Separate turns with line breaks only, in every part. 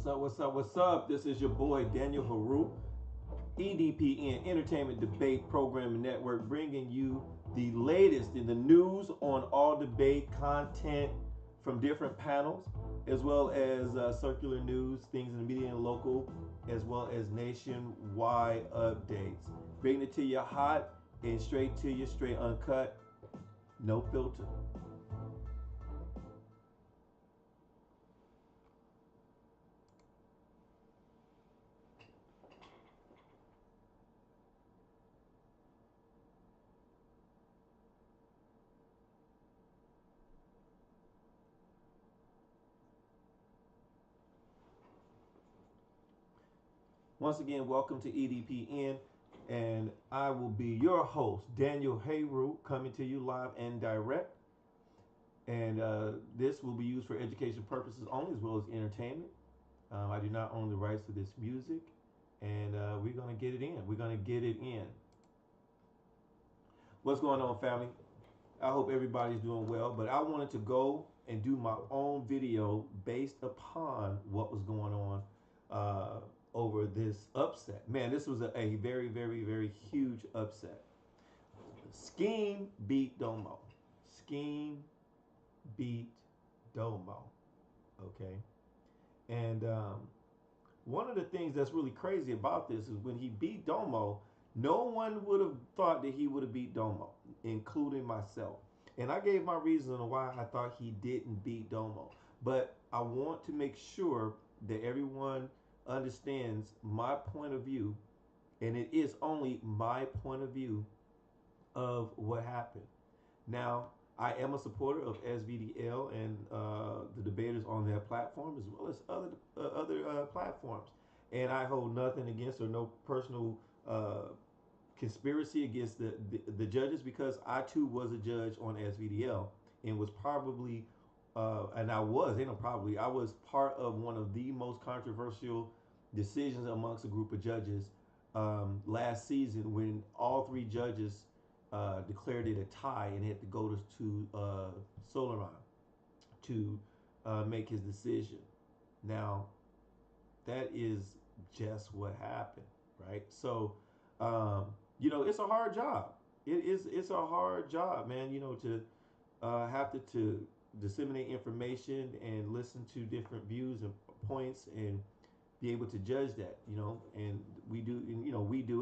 What's up? What's up? What's up? This is your boy Daniel Haru, Edpn Entertainment Debate Programming Network, bringing you the latest in the news on all debate content from different panels, as well as circular news, things in the media and local, as well as nationwide updates. Bringing it to you hot and straight to you, straight uncut, no filter. Once again, welcome to EDPN, and I will be your host, Daniel Hayru, coming to you live and direct. And this will be used for education purposes only, as well as entertainment. I do not own the rights to this music, and we're going to get it in. We're going to get it in. What's going on, family? I hope everybody's doing well, but I wanted to go and do my own video based upon what was going on over this upset. Man, this was a very, very, very huge upset. Skeem beat Domo. Skeem beat Domo. Okay. And one of the things that's really crazy about this is when he beat Domo, no one would have thought that he would have beat Domo, including myself. And I gave my reason on why I thought he didn't beat Domo. But I want to make sure that everyone understands my point of view, and it is only my point of view of what happened. Now, I am a supporter of SVDL and the debaters on their platform, as well as other platforms. And I hold nothing against or no personal conspiracy against the judges, because I too was a judge on SVDL and was probably and I was part of one of the most controversial decisions amongst a group of judges last season, when all three judges declared it a tie and had to go to Soleron to make his decision. Now, that is just what happened, right? So, it's a hard job. It's a hard job, man. To have to disseminate information and listen to different views and points and be able to judge that, and we do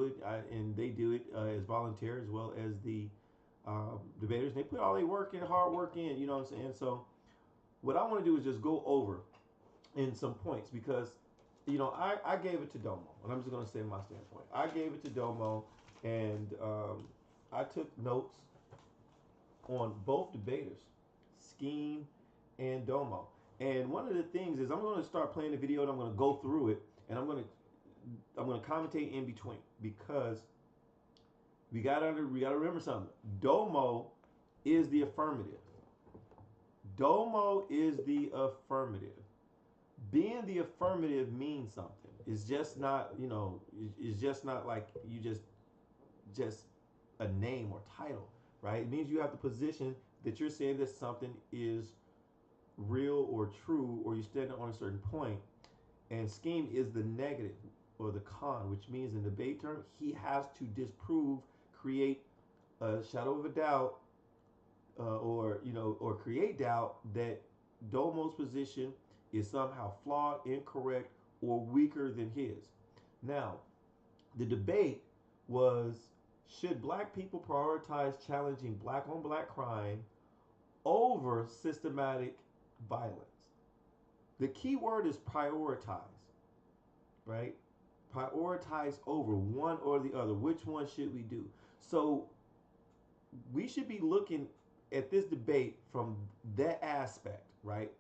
it, and they do it as volunteer, as well as the debaters. They put all their work and hard work in, you know what I'm saying? So what I want to do is just go over in some points, because I gave it to Domo, and I'm just going to say my standpoint. I gave it to Domo, and I took notes on both debaters, Skeem and Domo. And one of the things is, I'm going to start playing the video and I'm going to go through it, and I'm going to commentate in between, because we got to remember something. Domo is the affirmative. Domo is the affirmative. Being the affirmative means something. It's just not, it's just not like you just a name or title, right? It means you have the position that you're saying that something is real or true, or you stand on a certain point. And Skeem is the negative or the con, which means in debate term, he has to disprove, create a shadow of a doubt, or create doubt that Domo's position is somehow flawed, incorrect, or weaker than his. Now, the debate was, should black people prioritize challenging black on black crime over systematic violence? The key word is prioritize, right? Prioritize over one or the other. Which one should we do? So we should be looking at this debate from that aspect, right?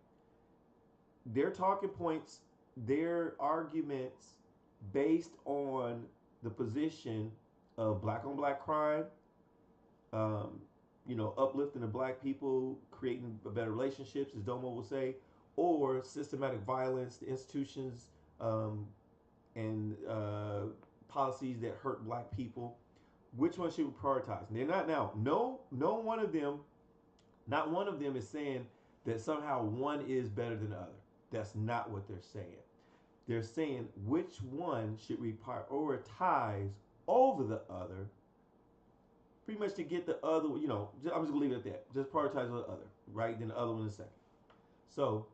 Their talking points, their arguments based on the position of black on black crime, uplifting the black people, creating better relationships, as Domo will say, or systematic violence, the institutions and policies that hurt black people. Which one should we prioritize? And they're not now. No one of them, not one of them is saying that somehow one is better than the other. That's not what they're saying. they're saying which one should we prioritize over the other, pretty much to get the other, I'm just gonna leave it at that. Just prioritize the other, right? Then the other one is second. So,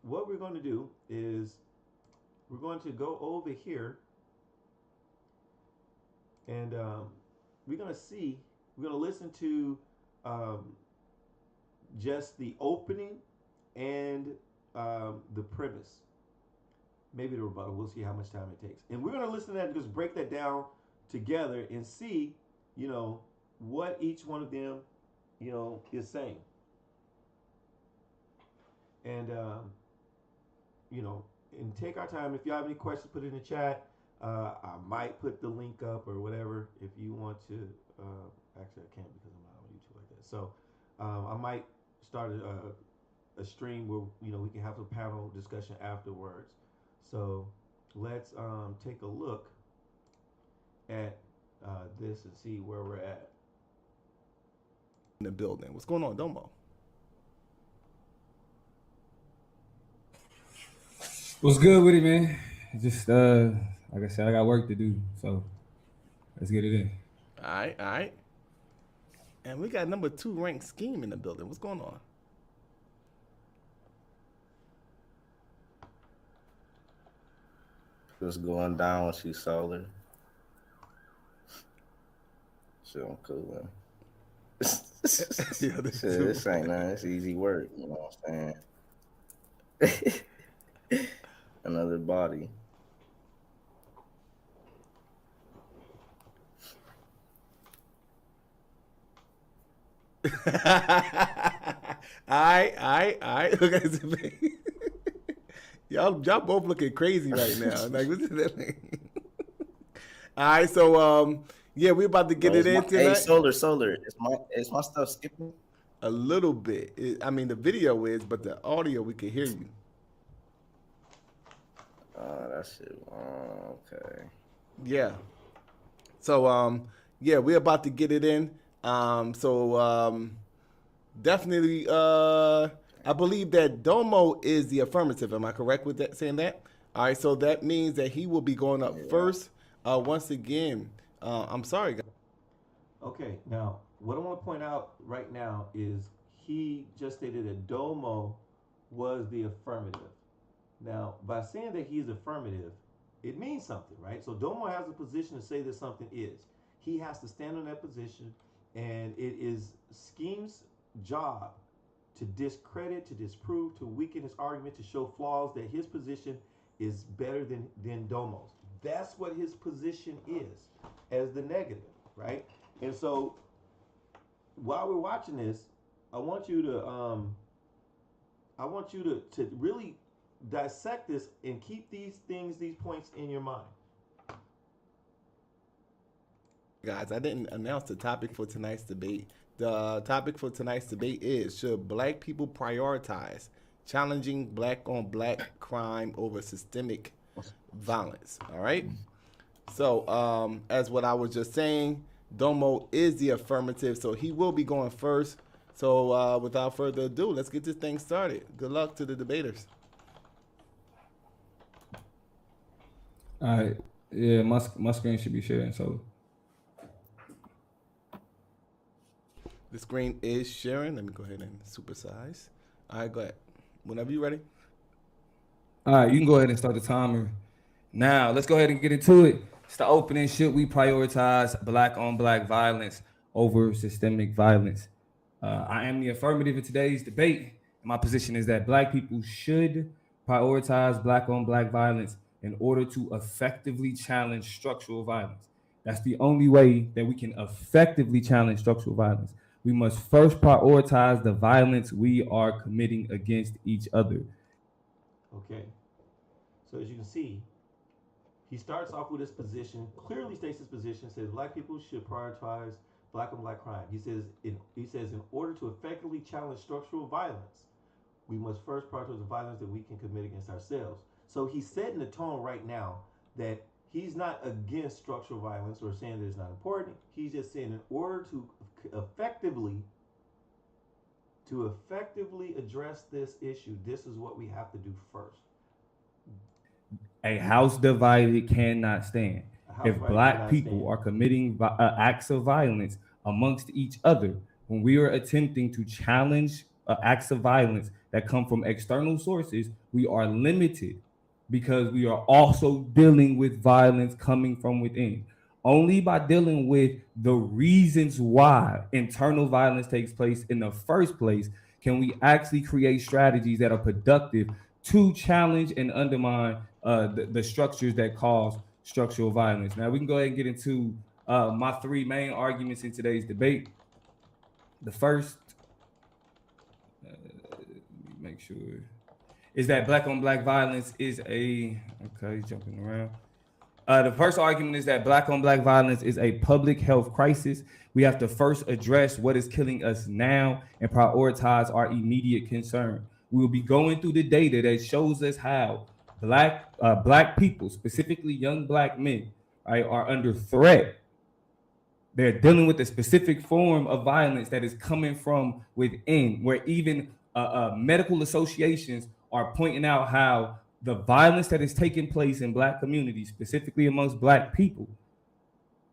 what we're going to do is we're going to go over here and we're going to see, we're going to listen to um, just the opening and the premise, maybe the rebuttal. We'll see how much time it takes, and we're going to listen to that and just break that down together and see, what each one of them, is saying, and and take our time. If you have any questions, put it in the chat. I might put the link up or whatever if you want to. Actually, I can't because I'm not on YouTube like that. So I might start a stream where we can have a panel discussion afterwards. So let's take a look at this and see where we're at.
In the building. What's going on, Domo?
What's good with it, man? Just like I said, I got work to do, so let's get it in.
All right. And we got number 2 ranked Skeem in the building. What's going on?
Just going down with you, Solar. Shit, I'm cool, man.
Yeah,
Shit, this ain't nothing. It's easy work, you know what I'm saying? Another body.
All right. Look at this. Y'all both looking crazy right now. Like, what's that? All right, so yeah, we're about to get it in tonight.
Hey, Solar. Is my stuff skipping?
A little bit. The video is, but the audio we can hear you.
That shit. Okay.
Yeah. So yeah, we're about to get it in. Definitely I believe that Domo is the affirmative. Am I correct with that, saying that? All right, so that means that he will be going up first. Once again, I'm sorry, guys.
Okay, now what I want to point out right now is he just stated that Domo was the affirmative. Now, by saying that he's affirmative, it means something, right? So Domo has a position to say that something is. He has to stand on that position, and it is Skeem's job to discredit, to disprove, to weaken his argument, to show flaws, that his position is better than Domo's. That's what his position is, as the negative, right? And so while we're watching this, I want you to really dissect this and keep these points in your mind.
Guys, I didn't announce the topic for tonight's debate. The topic for tonight's debate is, should black people prioritize challenging black on black crime over systemic violence? All right. So as what I was just saying, Domo is the affirmative, so he will be going first. So without further ado, let's get this thing started. Good luck to the debaters.
All right. Yeah, my screen should be sharing, so.
The screen is sharing. Let me go ahead and supersize. All right, go ahead. Whenever you're ready.
All right, you can go ahead and start the timer. Now, let's go ahead and get into it. It's the opening. Should we prioritize black on black violence over systemic violence? I am the affirmative in today's debate. My position is that black people should prioritize black on black violence in order to effectively challenge structural violence. That's the only way that we can effectively challenge structural violence. We must first prioritize the violence we are committing against each other.
Okay. So as you can see, he starts off with his position, clearly states his position, says black people should prioritize black on black crime. He says in order to effectively challenge structural violence, we must first prioritize the violence that we can commit against ourselves. So he's setting the tone right now that he's not against structural violence or saying that it's not important. He's just saying in order to effectively address this issue, this is what we have to do first.
A house divided cannot stand.
A house
If
divided
black
cannot
people
stand.
are committing acts of violence amongst each other, when we are attempting to challenge acts of violence that come from external sources, we are limited because we are also dealing with violence coming from within. Only by dealing with the reasons why internal violence takes place in the first place can we actually create strategies that are productive to challenge and undermine the structures that cause structural violence. Now we can go ahead and get into my three main arguments in today's debate. The first, let me make sure, is that black on black violence is a okay, jumping around. The first argument is that black on black violence is a public health crisis. We have to first address what is killing us now and prioritize our immediate concern. We will be going through the data that shows us how black people, specifically young black men, right, are under threat. They're dealing with a specific form of violence that is coming from within, where even medical associations are pointing out how the violence that is taking place in black communities, specifically amongst black people,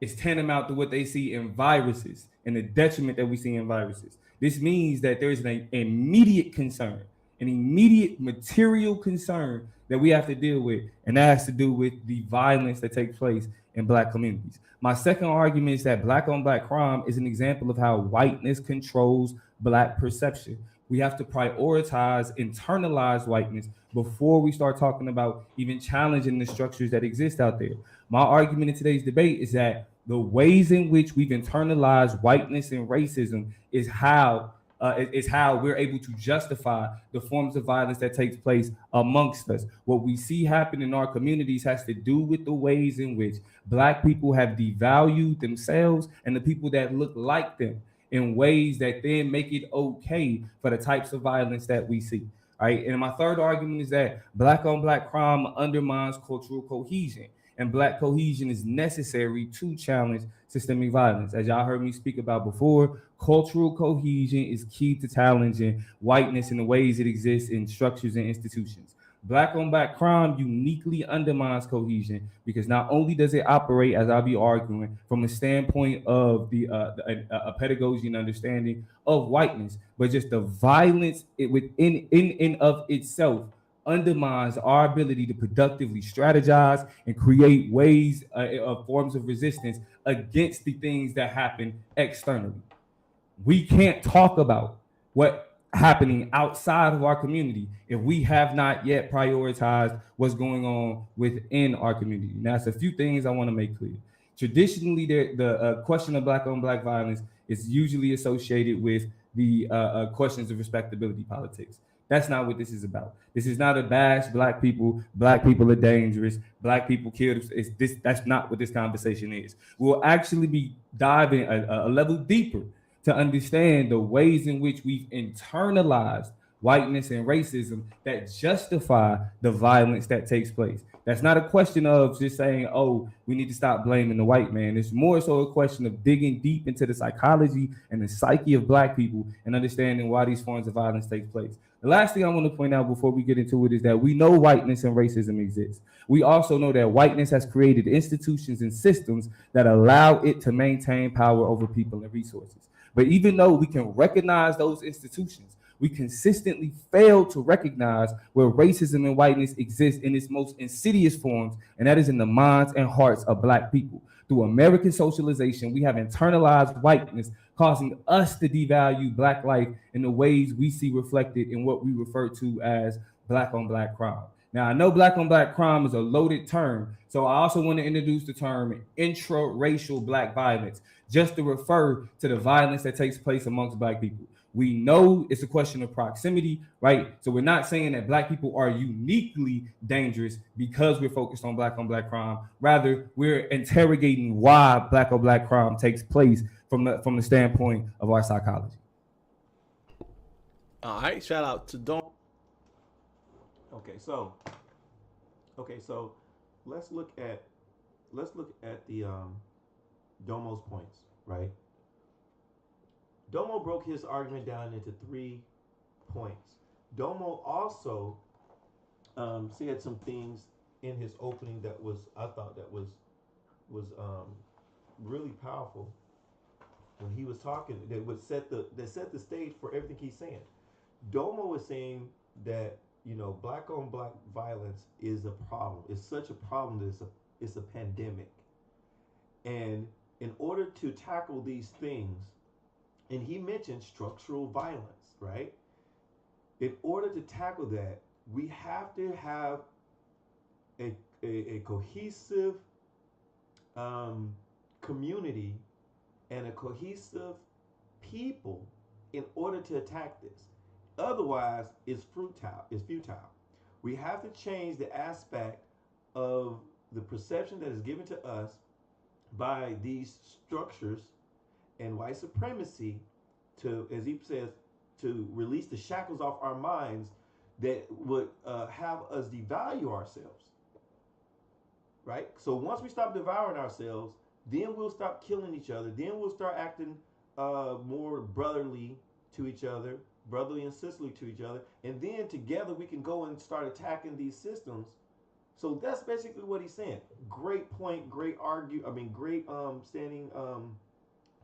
is tantamount to what they see in viruses and the detriment that we see in viruses. This means that there is an immediate concern, an immediate material concern that we have to deal with, and that has to do with the violence that takes place in black communities. My second argument is that black on black crime is an example of how whiteness controls black perception. We have to prioritize internalized whiteness before we start talking about even challenging the structures that exist out there. My argument in today's debate is that the ways in which we've internalized whiteness and racism is how we're able to justify the forms of violence that takes place amongst us. What we see happen in our communities has to do with the ways in which black people have devalued themselves and the people that look like them in ways that then make it okay for the types of violence that we see. All right. And my third argument is that black on black crime undermines cultural cohesion, and black cohesion is necessary to challenge systemic violence. As y'all heard me speak about before, cultural cohesion is key to challenging whiteness in the ways it exists in structures and institutions. Black on black crime uniquely undermines cohesion because not only does it operate, as I'll be arguing, from a standpoint of a pedagogy and understanding of whiteness, but just the violence within in and of itself undermines our ability to productively strategize and create ways of forms of resistance against the things that happen externally. We can't talk about what happening outside of our community if we have not yet prioritized what's going on within our community. Now, it's a few things I want to make clear. Traditionally, the question of black on black violence is usually associated with the questions of respectability politics. That's not what this is about. This is not a bash black people. Black people are dangerous. Black people killed. That's not what this conversation is. We'll actually be diving a level deeper to understand the ways in which we've internalized whiteness and racism that justify the violence that takes place. That's not a question of just saying, oh, we need to stop blaming the white man. It's more so a question of digging deep into the psychology and the psyche of black people and understanding why these forms of violence take place. The last thing I want to point out before we get into it is that we know whiteness and racism exist. We also know that whiteness has created institutions and systems that allow it to maintain power over people and resources. But even though we can recognize those institutions, we consistently fail to recognize where racism and whiteness exist in its most insidious forms, and that is in the minds and hearts of black people. Through American socialization, we have internalized whiteness, causing us to devalue black life in the ways we see reflected in what we refer to as black on black crime. Now, I know black on black crime is a loaded term, so I also want to introduce the term intra-racial black violence, just to refer to the violence that takes place amongst black people. We know it's a question of proximity, right? So we're not saying that black people are uniquely dangerous because we're focused on black crime. Rather, we're interrogating why black on black crime takes place from the standpoint of our psychology.
All right, shout out to Domo.
Okay, so let's look at the Domo's points, right? Domo broke his argument down into 3 points. Domo also said some things in his opening that was I thought that was really powerful when he was talking. That set the stage for everything he's saying. Domo was saying that black on black violence is a problem. It's such a problem that it's a pandemic, and in order to tackle these things, and he mentioned structural violence, right? In order to tackle that, we have to have a cohesive um, community and a cohesive people in order to attack this. Otherwise, it's futile. It's futile. We have to change the aspect of the perception that is given to us by these structures and white supremacy to, as he says, to release the shackles off our minds that would have us devalue ourselves, right? So once we stop devouring ourselves, then we'll stop killing each other. Then we'll start acting more brotherly to each other, brotherly and sisterly to each other, and then together we can go and start attacking these systems. So that's basically what he's saying. Great point, great great standing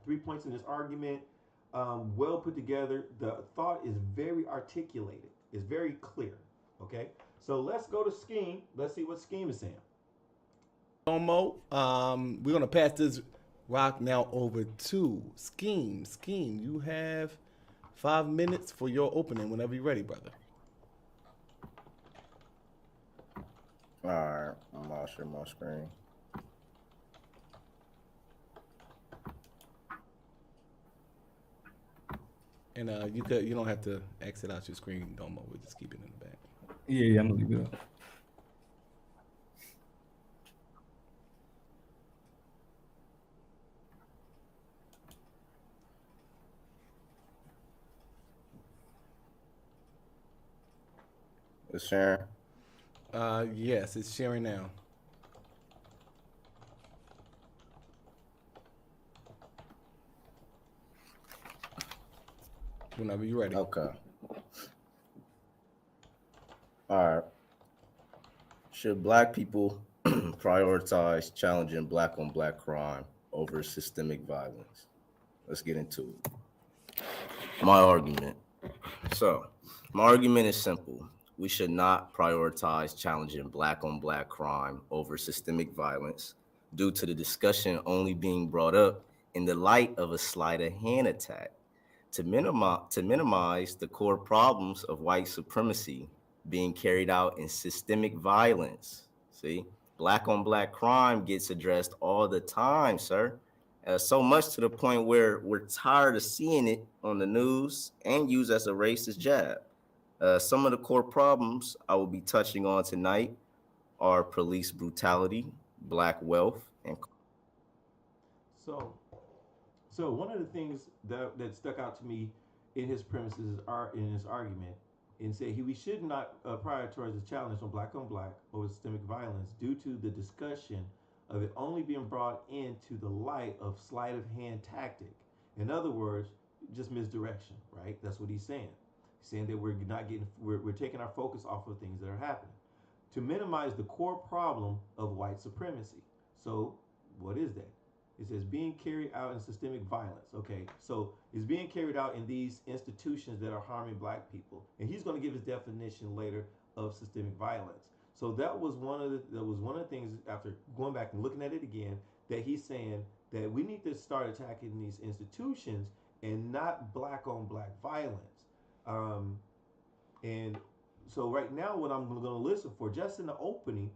3 points in this argument. Well put together. The thought is very articulated. It's very clear. Okay, so let's go to Skeem. Let's see what Skeem is saying.
Domo, we're gonna pass this rock now over to Skeem. Skeem, you have 5 minutes for your opening whenever you're ready, brother.
All right, I'm gonna share my screen.
And you don't have to exit out your screen, Domo. We'll just keep it in the back.
Yeah, I'm gonna leave it up.
It's sharing.
Yes, it's sharing now. Whenever you're ready.
Okay. All right. Should black people prioritize challenging black on black crime over systemic violence? Let's get into it. My argument. So, my argument is simple. We should not prioritize challenging black on black crime over systemic violence due to the discussion only being brought up in the light of a sleight of hand attack to minimize the core problems of white supremacy being carried out in systemic violence. See, black on black crime gets addressed all the time, sir. So much to the point where we're tired of seeing it on the news and used as a racist jab. Some of the core problems I will be touching on tonight are police brutality, black wealth, and
So, one of the things that stuck out to me in his premises in his argument, and say we should not prioritize the challenge on black over systemic violence due to the discussion of it only being brought into the light of sleight of hand tactic. In other words, just misdirection, right? That's what he's saying. He's saying that we're taking our focus off of things that are happening to minimize the core problem of white supremacy. So, what is that? It says being carried out in systemic violence. Okay, so it's being carried out in these institutions that are harming black people, and he's going to give his definition later of systemic violence. So that was one of the things after going back and looking at it again that he's saying that we need to start attacking these institutions and not black on black violence. And so right now, what I'm going to listen for just in the opening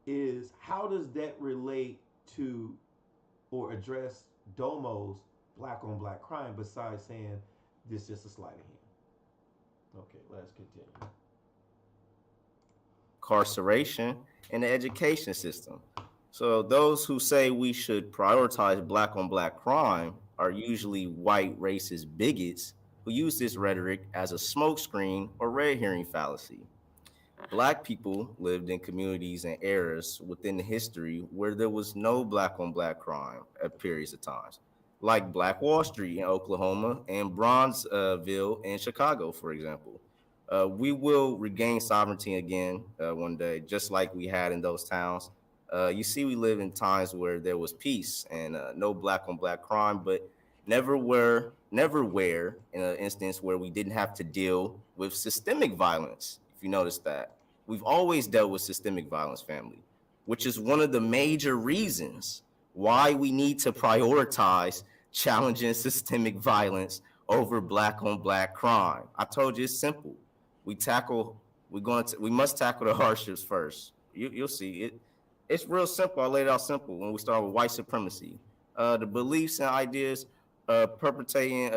is how does that relate to or address Domo's black on black crime besides saying this is just a sleight of hand. Okay, let's continue.
incarceration and the education system. So those who say we should prioritize black on black crime are usually white racist bigots who use this rhetoric as a smokescreen or red herring fallacy. Black people lived in communities and eras within the history where there was no black on black crime at periods of times, like Black Wall Street in Oklahoma and Bronzeville in Chicago, for example. We will regain sovereignty again one day, just like we had in those towns. You see, we live in times where there was peace and no black on black crime, but never where in an instance where we didn't have to deal with systemic violence. If you notice that, we've always dealt with systemic violence, family, which is one of the major reasons why we need to prioritize challenging systemic violence over black on black crime. I told you it's simple. We must tackle the hardships first. You'll see it. It's real simple. I laid it out simple when we start with white supremacy. The beliefs and ideas perpetrating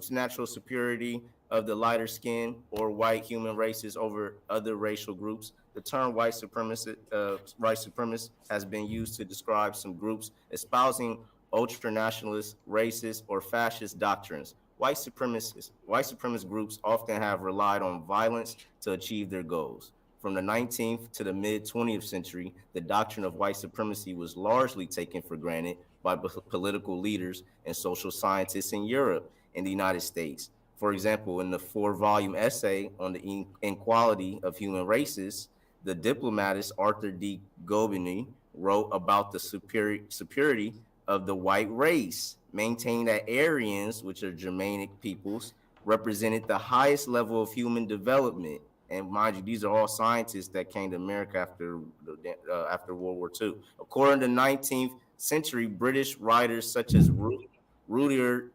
natural superiority of the lighter skin or white human races over other racial groups. The term white supremacist has been used to describe some groups espousing ultra-nationalist, racist, or fascist doctrines. White supremacist groups often have relied on violence to achieve their goals. From the 19th to the mid-20th century, the doctrine of white supremacy was largely taken for granted by political leaders and social scientists in Europe and the United States. For example, in the 4-volume essay on the inequality of human races, the diplomatist Arthur D. Gobineau wrote about the superiority of the white race, maintaining that Aryans, which are Germanic peoples, represented the highest level of human development. And mind you, these are all scientists that came to America after World War II. According to 19th century British writers such as Rudyard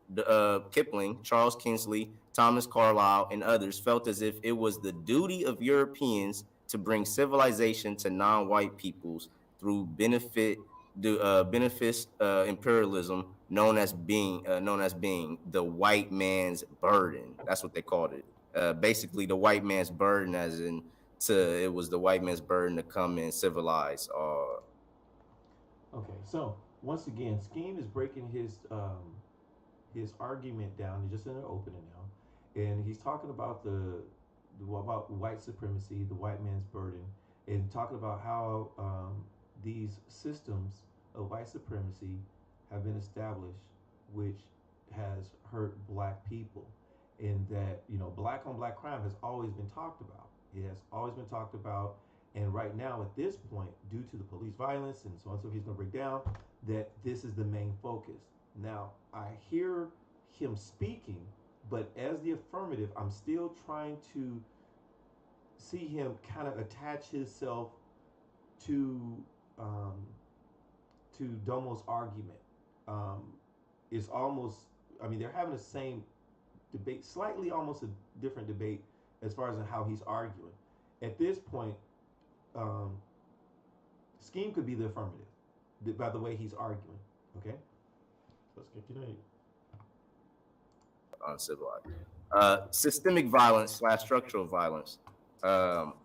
Kipling, Charles Kingsley, Thomas Carlyle, and others felt as if it was the duty of Europeans to bring civilization to non-white peoples through beneficent imperialism, known as being the white man's burden. That's what they called it. Basically, the white man's burden, it was the white man's burden to come and civilize.
Okay, so once again, Skeem is breaking his argument down just in the opening now, and he's talking about about white supremacy, the white man's burden, and talking about how these systems of white supremacy have been established, which has hurt black people, and that black on black crime has always been talked about. It has always been talked about, and right now at this point, due to the police violence and so on, so he's going to break down that this is the main focus. Now I hear him speaking, but as the affirmative, I'm still trying to see him kind of attach himself to Domo's argument. It's almost, I mean, they're having the same debate, slightly almost a different debate as far as how he's arguing. At this point, Skeem could be the affirmative by the way he's arguing. Okay, let's get to that.
Uncivilized. Systemic violence / structural violence.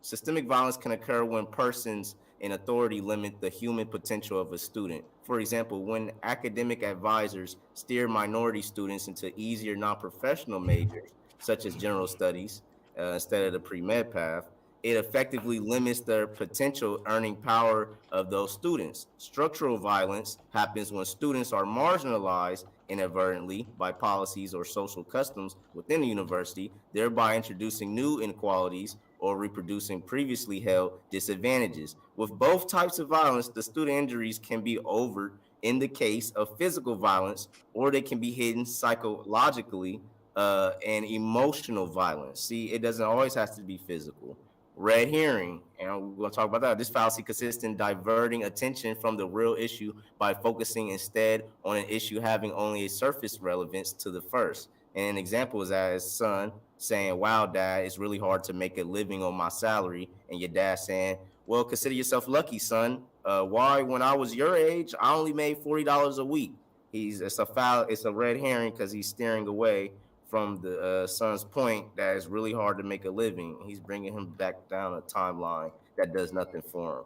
Systemic violence can occur when persons in authority limit the human potential of a student. For example, when academic advisors steer minority students into easier non-professional majors, such as general studies, instead of the pre-med path, it effectively limits the potential earning power of those students. Structural violence happens when students are marginalized inadvertently by policies or social customs within the university, thereby introducing new inequalities or reproducing previously held disadvantages. With both types of violence, the student injuries can be overt in the case of physical violence, or they can be hidden psychologically and emotional violence. See, it doesn't always have to be physical. Red herring, and we're going to talk about that. This fallacy consists in diverting attention from the real issue by focusing instead on an issue having only a surface relevance to the first. And an example is that his son saying, "Wow, Dad, it's really hard to make a living on my salary," and your dad saying, "Well, consider yourself lucky, son. Why, when I was your age, I only made $40 a week." It's a red herring because he's steering away from the son's point that it's really hard to make a living. He's bringing him back down a timeline that does nothing for him.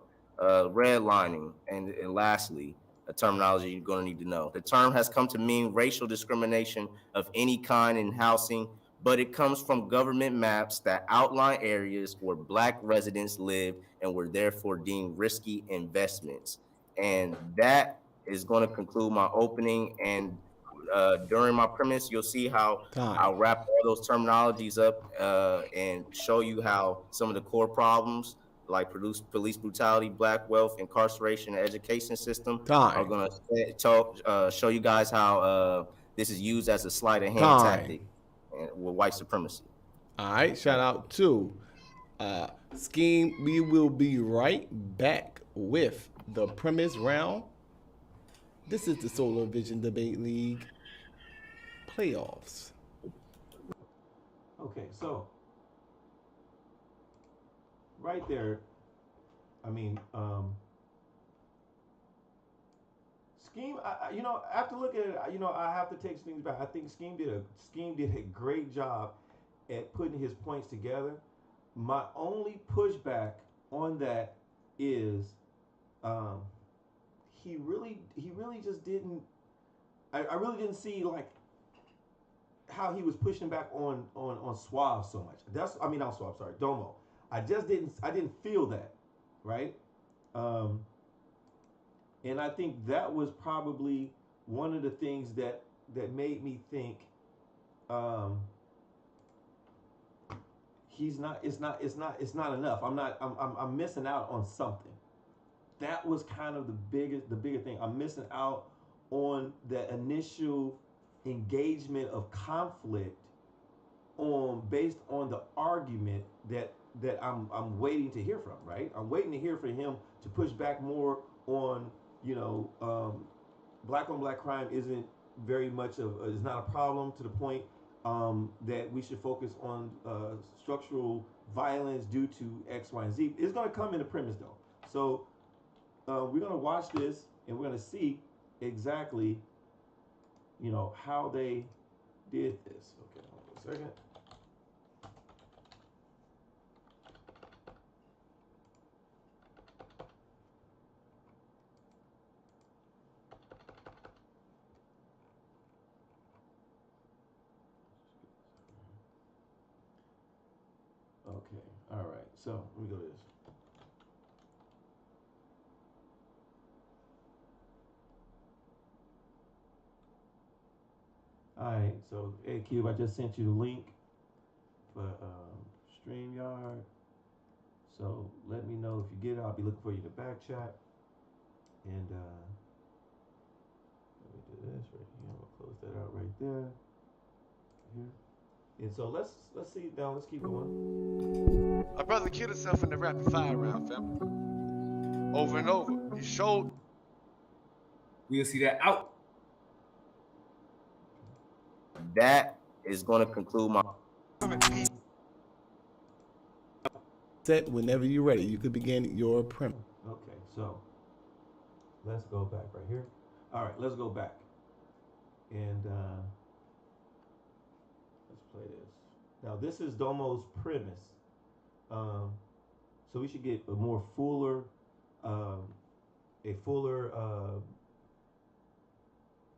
Redlining, and lastly, a terminology you're going to need to know. The term has come to mean racial discrimination of any kind in housing, but it comes from government maps that outline areas where black residents live and were therefore deemed risky investments. And that is going to conclude my opening. And during my premise, you'll see how
Time.
I'll wrap all those terminologies up and show you how some of the core problems like police brutality, black wealth, incarceration, and education system are going to show you guys how this is used as a sleight of hand tactic with white supremacy.
All right, shout out to Skeem. We will be right back with the premise round. This is the Solar Vision Debate League playoffs.
Okay, so right there, I mean, Skeem. After looking at it, I have to take things back. I think Skeem did a great job at putting his points together. My only pushback on that is, he really just didn't. I really didn't see like how he was pushing back on Suave so much. Not Suave. Sorry, Domo. I didn't feel that, right? And I think that was probably one of the things that made me think it's not enough. I'm missing out on something. That was kind of the bigger thing. I'm missing out on the initial engagement of conflict based on the argument that I'm waiting to hear from, right? I'm waiting to hear from him to push back more on, black on black crime isn't very much is not a problem to the point that we should focus on structural violence due to X, Y, and Z. It's going to come in the premise though. So we're going to watch this and we're going to see exactly, how they did this. Okay, hold on a second. Okay, all right. So let me go to this. All right, so hey Cube, I just sent you the link for StreamYard. So let me know if you get it. I'll be looking for you in the back chat. And let me do this right here. I'm gonna close that out right there. Here. And so let's see now. Let's keep going.
My brother killed himself in the rapid fire round, fam. Over and over. He showed.
We'll see that out.
That is going to conclude my.
Set whenever you're ready. You could begin your premise.
Okay, so let's go back right here. All right, let's go back. And let's play this. Now this is Domo's premise. So we should get a more fuller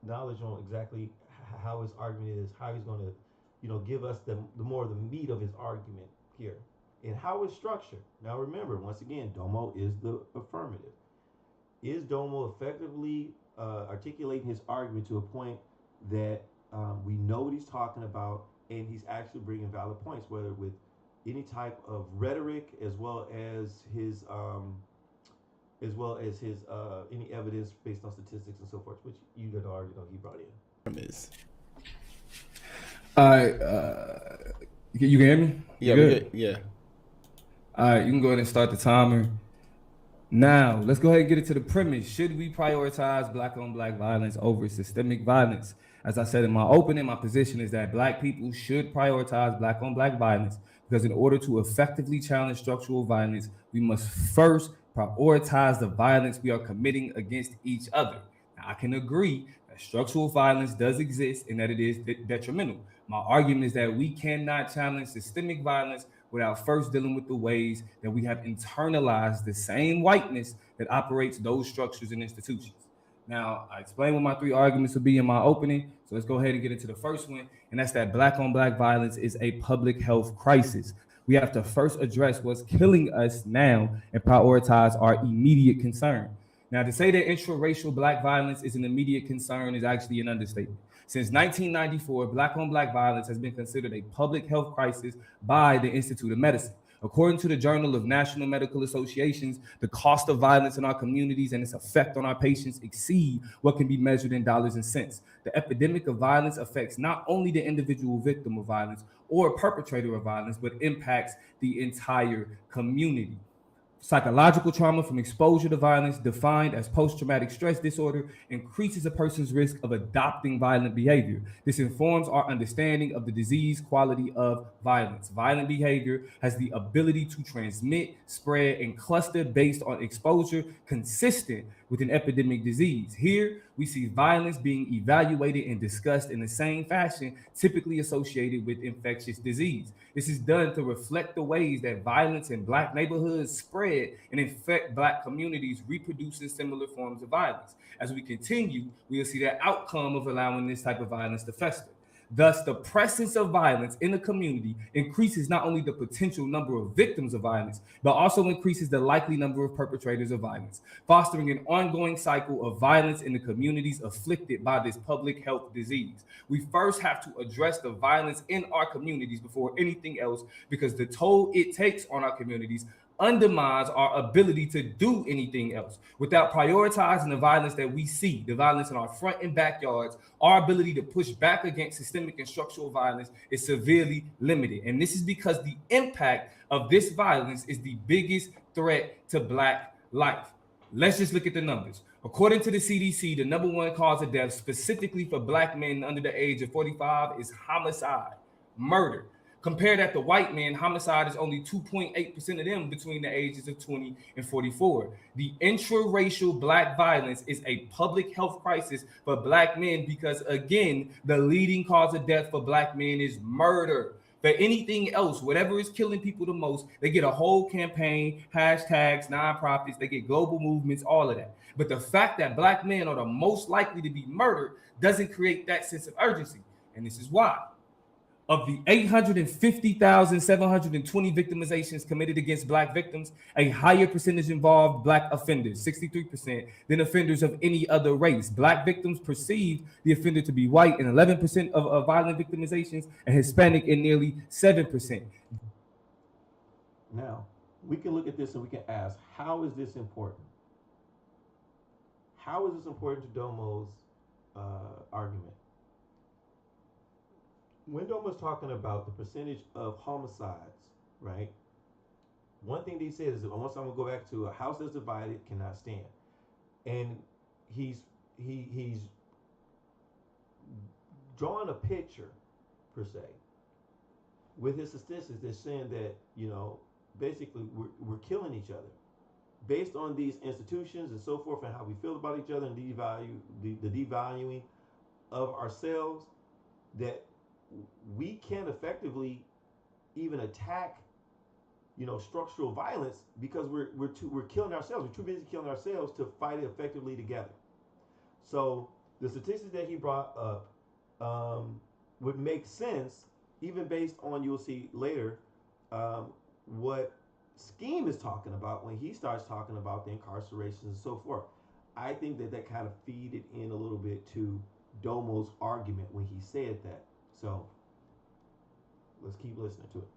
knowledge on exactly how his argument is, how he's going to, give us the more of the meat of his argument here, and how it's structured. Now remember, once again, Domo is the affirmative. Is Domo effectively articulating his argument to a point that we know what he's talking about, and he's actually bringing valid points, whether with any type of rhetoric as well as his any evidence based on statistics and so forth, which you could already know he brought in.
Premise.
All right, you can hear me?
Yeah, good? Yeah.
All right, you can go ahead and start the timer. Now, let's go ahead and get into the premise. Should we prioritize black on black violence over systemic violence? As I said in my opening, my position is that black people should prioritize black on black violence because in order to effectively challenge structural violence, we must first prioritize the violence we are committing against each other. Now, I can agree that structural violence does exist and that it is detrimental. My argument is that we cannot challenge systemic violence without first dealing with the ways that we have internalized the same whiteness that operates those structures and institutions. Now, I explained what my three arguments would be in my opening, so let's go ahead and get into the first one, and that's that black on black violence is a public health crisis. We have to first address what's killing us now and prioritize our immediate concern. Now, to say that intraracial black violence is an immediate concern is actually an understatement. Since 1994, black on black violence has been considered a public health crisis by the Institute of Medicine. According to the Journal of National Medical Associations, the cost of violence in our communities and its effect on our patients exceed what can be measured in dollars and cents. The epidemic of violence affects not only the individual victim of violence or perpetrator of violence, but impacts the entire community. Psychological trauma from exposure to violence, defined as post-traumatic stress disorder, increases a person's risk of adopting violent behavior. This informs our understanding of the disease quality of violence. Violent behavior has the ability to transmit, spread, and cluster based on exposure consistent with an epidemic disease. Here, we see violence being evaluated and discussed in the same fashion typically associated with infectious disease. This is done to reflect the ways that violence in black neighborhoods spread and infect black communities, reproducing similar forms of violence. As we continue, we'll see the outcome of allowing this type of violence to fester. Thus, the presence of violence in the community increases not only the potential number of victims of violence, but also increases the likely number of perpetrators of violence, fostering an ongoing cycle of violence in the communities afflicted by this public health disease. We first have to address the violence in our communities before anything else, because the toll it takes on our communities undermines our ability to do anything else. Without prioritizing the violence that we see, the violence in our front and backyards, our ability to push back against systemic and structural violence is severely limited. And this is because the impact of this violence is the biggest threat to black life. Let's just look at the numbers. According to the CDC, the number one cause of death specifically for black men under the age of 45 is homicide, murder. Compare that to white men, homicide is only 2.8% of them between the ages of 20 and 44. The intraracial black violence is a public health crisis for black men because, again, the leading cause of death for black men is murder. For anything else, whatever is killing people the most, they get a whole campaign, hashtags, nonprofits, they get global movements, all of that. But the fact that black men are the most likely to be murdered doesn't create that sense of urgency. And this is why. Of the 850,720 victimizations committed against black victims, a higher percentage involved black offenders, 63%, than offenders of any other race. Black victims perceive the offender to be white in 11% of violent victimizations, and Hispanic in nearly 7%.
Now, we can look at this and we can ask, how is this important? How is this important to Domo's argument? When Domo's talking about the percentage of homicides, right? One thing that he says is, once I'm gonna go back to a house that's divided cannot stand, and he's drawing a picture per se with his statistics that's saying that, you know, basically we're killing each other based on these institutions and so forth, and how we feel about each other, and the devaluing of ourselves, that we can't effectively even attack, you know, structural violence because we're killing ourselves. We're too busy killing ourselves to fight it effectively together. So the statistics that he brought up would make sense, even based on, you'll see later, what Skeem is talking about when he starts talking about the incarcerations and so forth. I think that kind of feeded in a little bit to Domo's argument when he said that. So let's keep listening to it.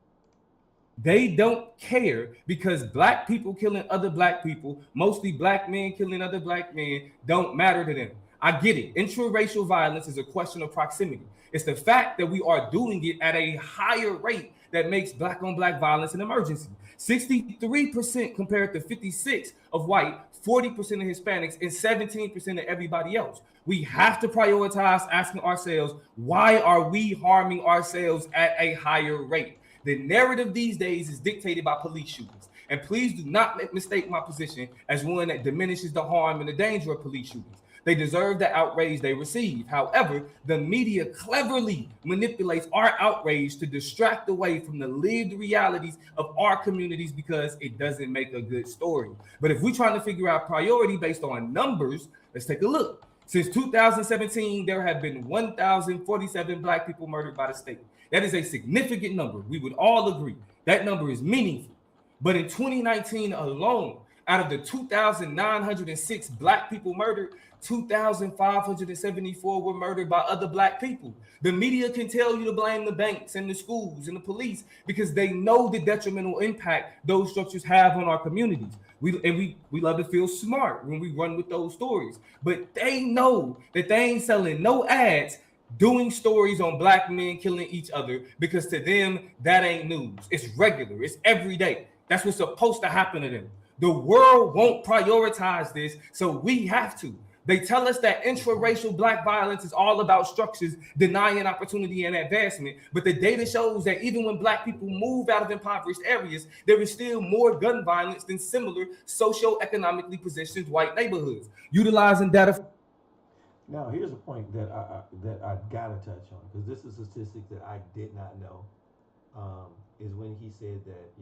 They don't care because black people killing other black people, mostly black men killing other black men, don't matter to them. I get it. Intraracial violence is a question of proximity. It's the fact that we are doing it at a higher rate that makes black on black violence an emergency. 63% compared to 56% of white, 40% of Hispanics, and 17% of everybody else. We have to prioritize asking ourselves, why are we harming ourselves at a higher rate? The narrative these days is dictated by police shootings. And please do not mistake my position as one that diminishes the harm and the danger of police shootings. They deserve the outrage they receive. However, the media cleverly manipulates our outrage to distract away from the lived realities of our communities because it doesn't make a good story. But if we're trying to figure out priority based on numbers, let's take a look. Since 2017, there have been 1,047 black people murdered by the state. That is a significant number. We would all agree that number is meaningful. But in 2019 alone, out of the 2,906 black people murdered, 2,574 were murdered by other black people. The media can tell you to blame the banks and the schools and the police because they know the detrimental impact those structures have on our communities. We love to feel smart when we run with those stories, but they know that they ain't selling no ads doing stories on black men killing each other because to them that ain't news. It's regular. It's every day. That's what's supposed to happen to them. The world won't prioritize this, so we have to. They tell us that intraracial black violence is all about structures denying opportunity and advancement, but the data shows that even when black people move out of impoverished areas, there is still more gun violence than similar socioeconomically positioned white neighborhoods. Utilizing data.
Now, here's a point that I gotta touch on, because this is a statistic that I did not know. Is when he said that,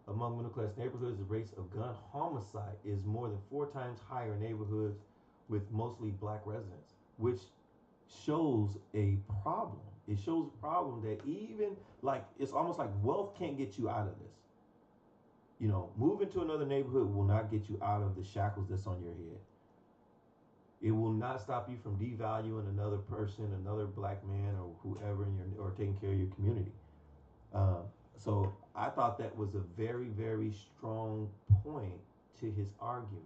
among middle class neighborhoods, the rates of gun homicide is more than 4 times higher in neighborhoods with mostly black residents, which shows a problem. It shows a problem that even like it's almost like wealth can't get you out of this. Moving to another neighborhood will not get you out of the shackles that's on your head. It will not stop you from devaluing another person, another black man, or whoever or taking care of your community. So I thought that was a very, very strong point to his argument.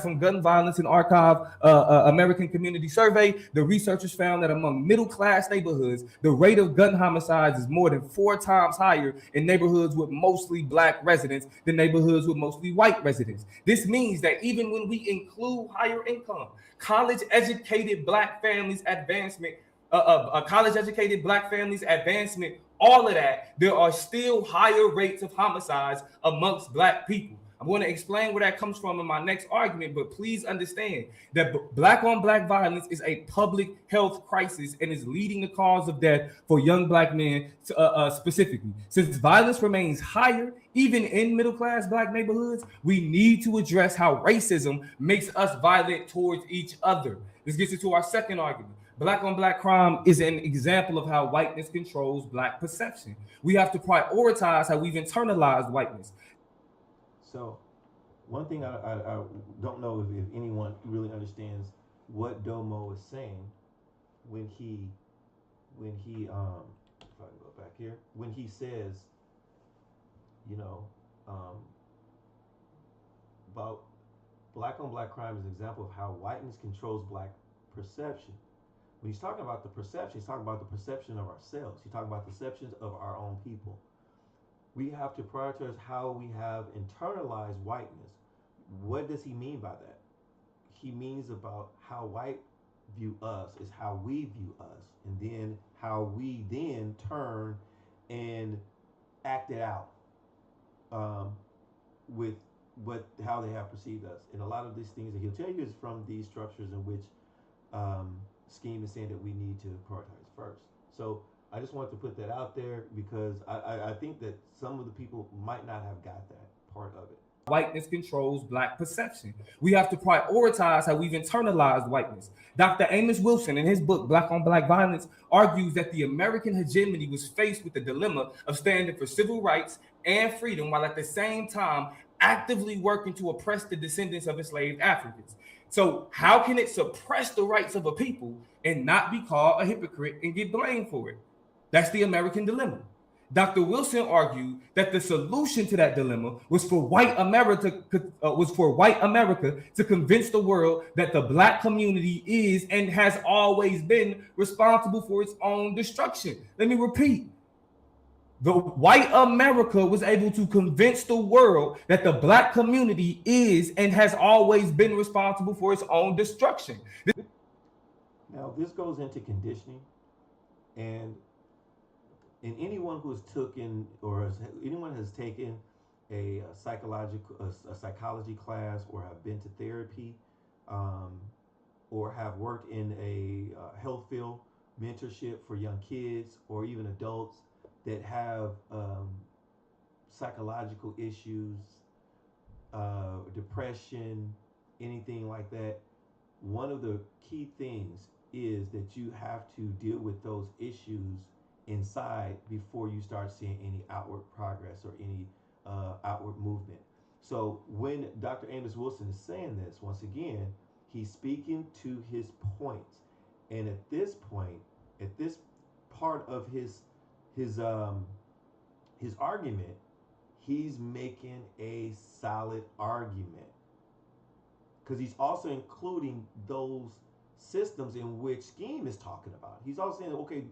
From Gun Violence and Archive American Community Survey, the researchers found that among middle-class neighborhoods, the rate of gun homicides is more than 4 times higher in neighborhoods with mostly black residents than neighborhoods with mostly white residents. This means that even when we include higher income, college-educated black families advancement, all of that, there are still higher rates of homicides amongst black people. I'm going to explain where that comes from in my next argument, but please understand that black on black violence is a public health crisis and is leading the cause of death for young black men specifically. Since violence remains higher, even in middle class black neighborhoods, we need to address how racism makes us violent towards each other. This gets into our second argument. Black on black crime is an example of how whiteness controls black perception. We have to prioritize how we've internalized whiteness.
So, one thing I don't know if anyone really understands what Domo is saying when he if I can go back here, when he says, about black on black crime is an example of how whiteness controls black perception. When he's talking about the perception, he's talking about the perception of ourselves. He's talking about the perceptions of our own people. We have to prioritize how we have internalized whiteness. What does he mean by that? He means about how white view us is how we view us, and then how we then turn and act it out with how they have perceived us. And a lot of these things that he'll tell you is from these structures in which Skeem is saying that we need to prioritize first. So I just wanted to put that out there because I think that some of the people might not have got that part of it.
Whiteness controls black perception. We have to prioritize how we've internalized whiteness. Dr. Amos Wilson, in his book, Black on Black Violence, argues that the American hegemony was faced with the dilemma of standing for civil rights and freedom while at the same time actively working to oppress the descendants of enslaved Africans. So how can it suppress the rights of a people and not be called a hypocrite and get blamed for it? That's the American dilemma. Dr. Wilson argued that the solution to that dilemma was for white America to convince the world that the black community is and has always been responsible for its own destruction. Let me repeat. The white America was able to convince the world that the black community is and has always been responsible for its own destruction.
Now, this goes into conditioning, and anyone who has taken anyone has taken a psychology class, or have been to therapy, or have worked in a health field mentorship for young kids or even adults that have psychological issues, depression, anything like that, one of the key things is that you have to deal with those issues inside before you start seeing any outward progress or any outward movement. So when Dr. Amos Wilson is saying this, once again, he's speaking to his points. And at this point, at this part of his argument, he's making a solid argument because he's also including those systems in which Skeem is talking about. He's also saying, okay,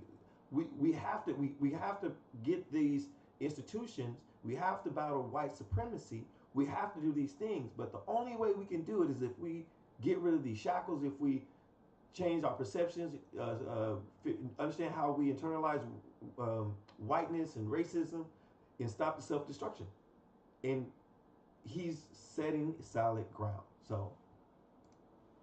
we have to get these institutions, we have to battle white supremacy, we have to do these things, but the only way we can do it is if we get rid of these shackles, if we change our perceptions, understand how we internalize whiteness and racism, and stop the self-destruction. And he's setting solid ground. So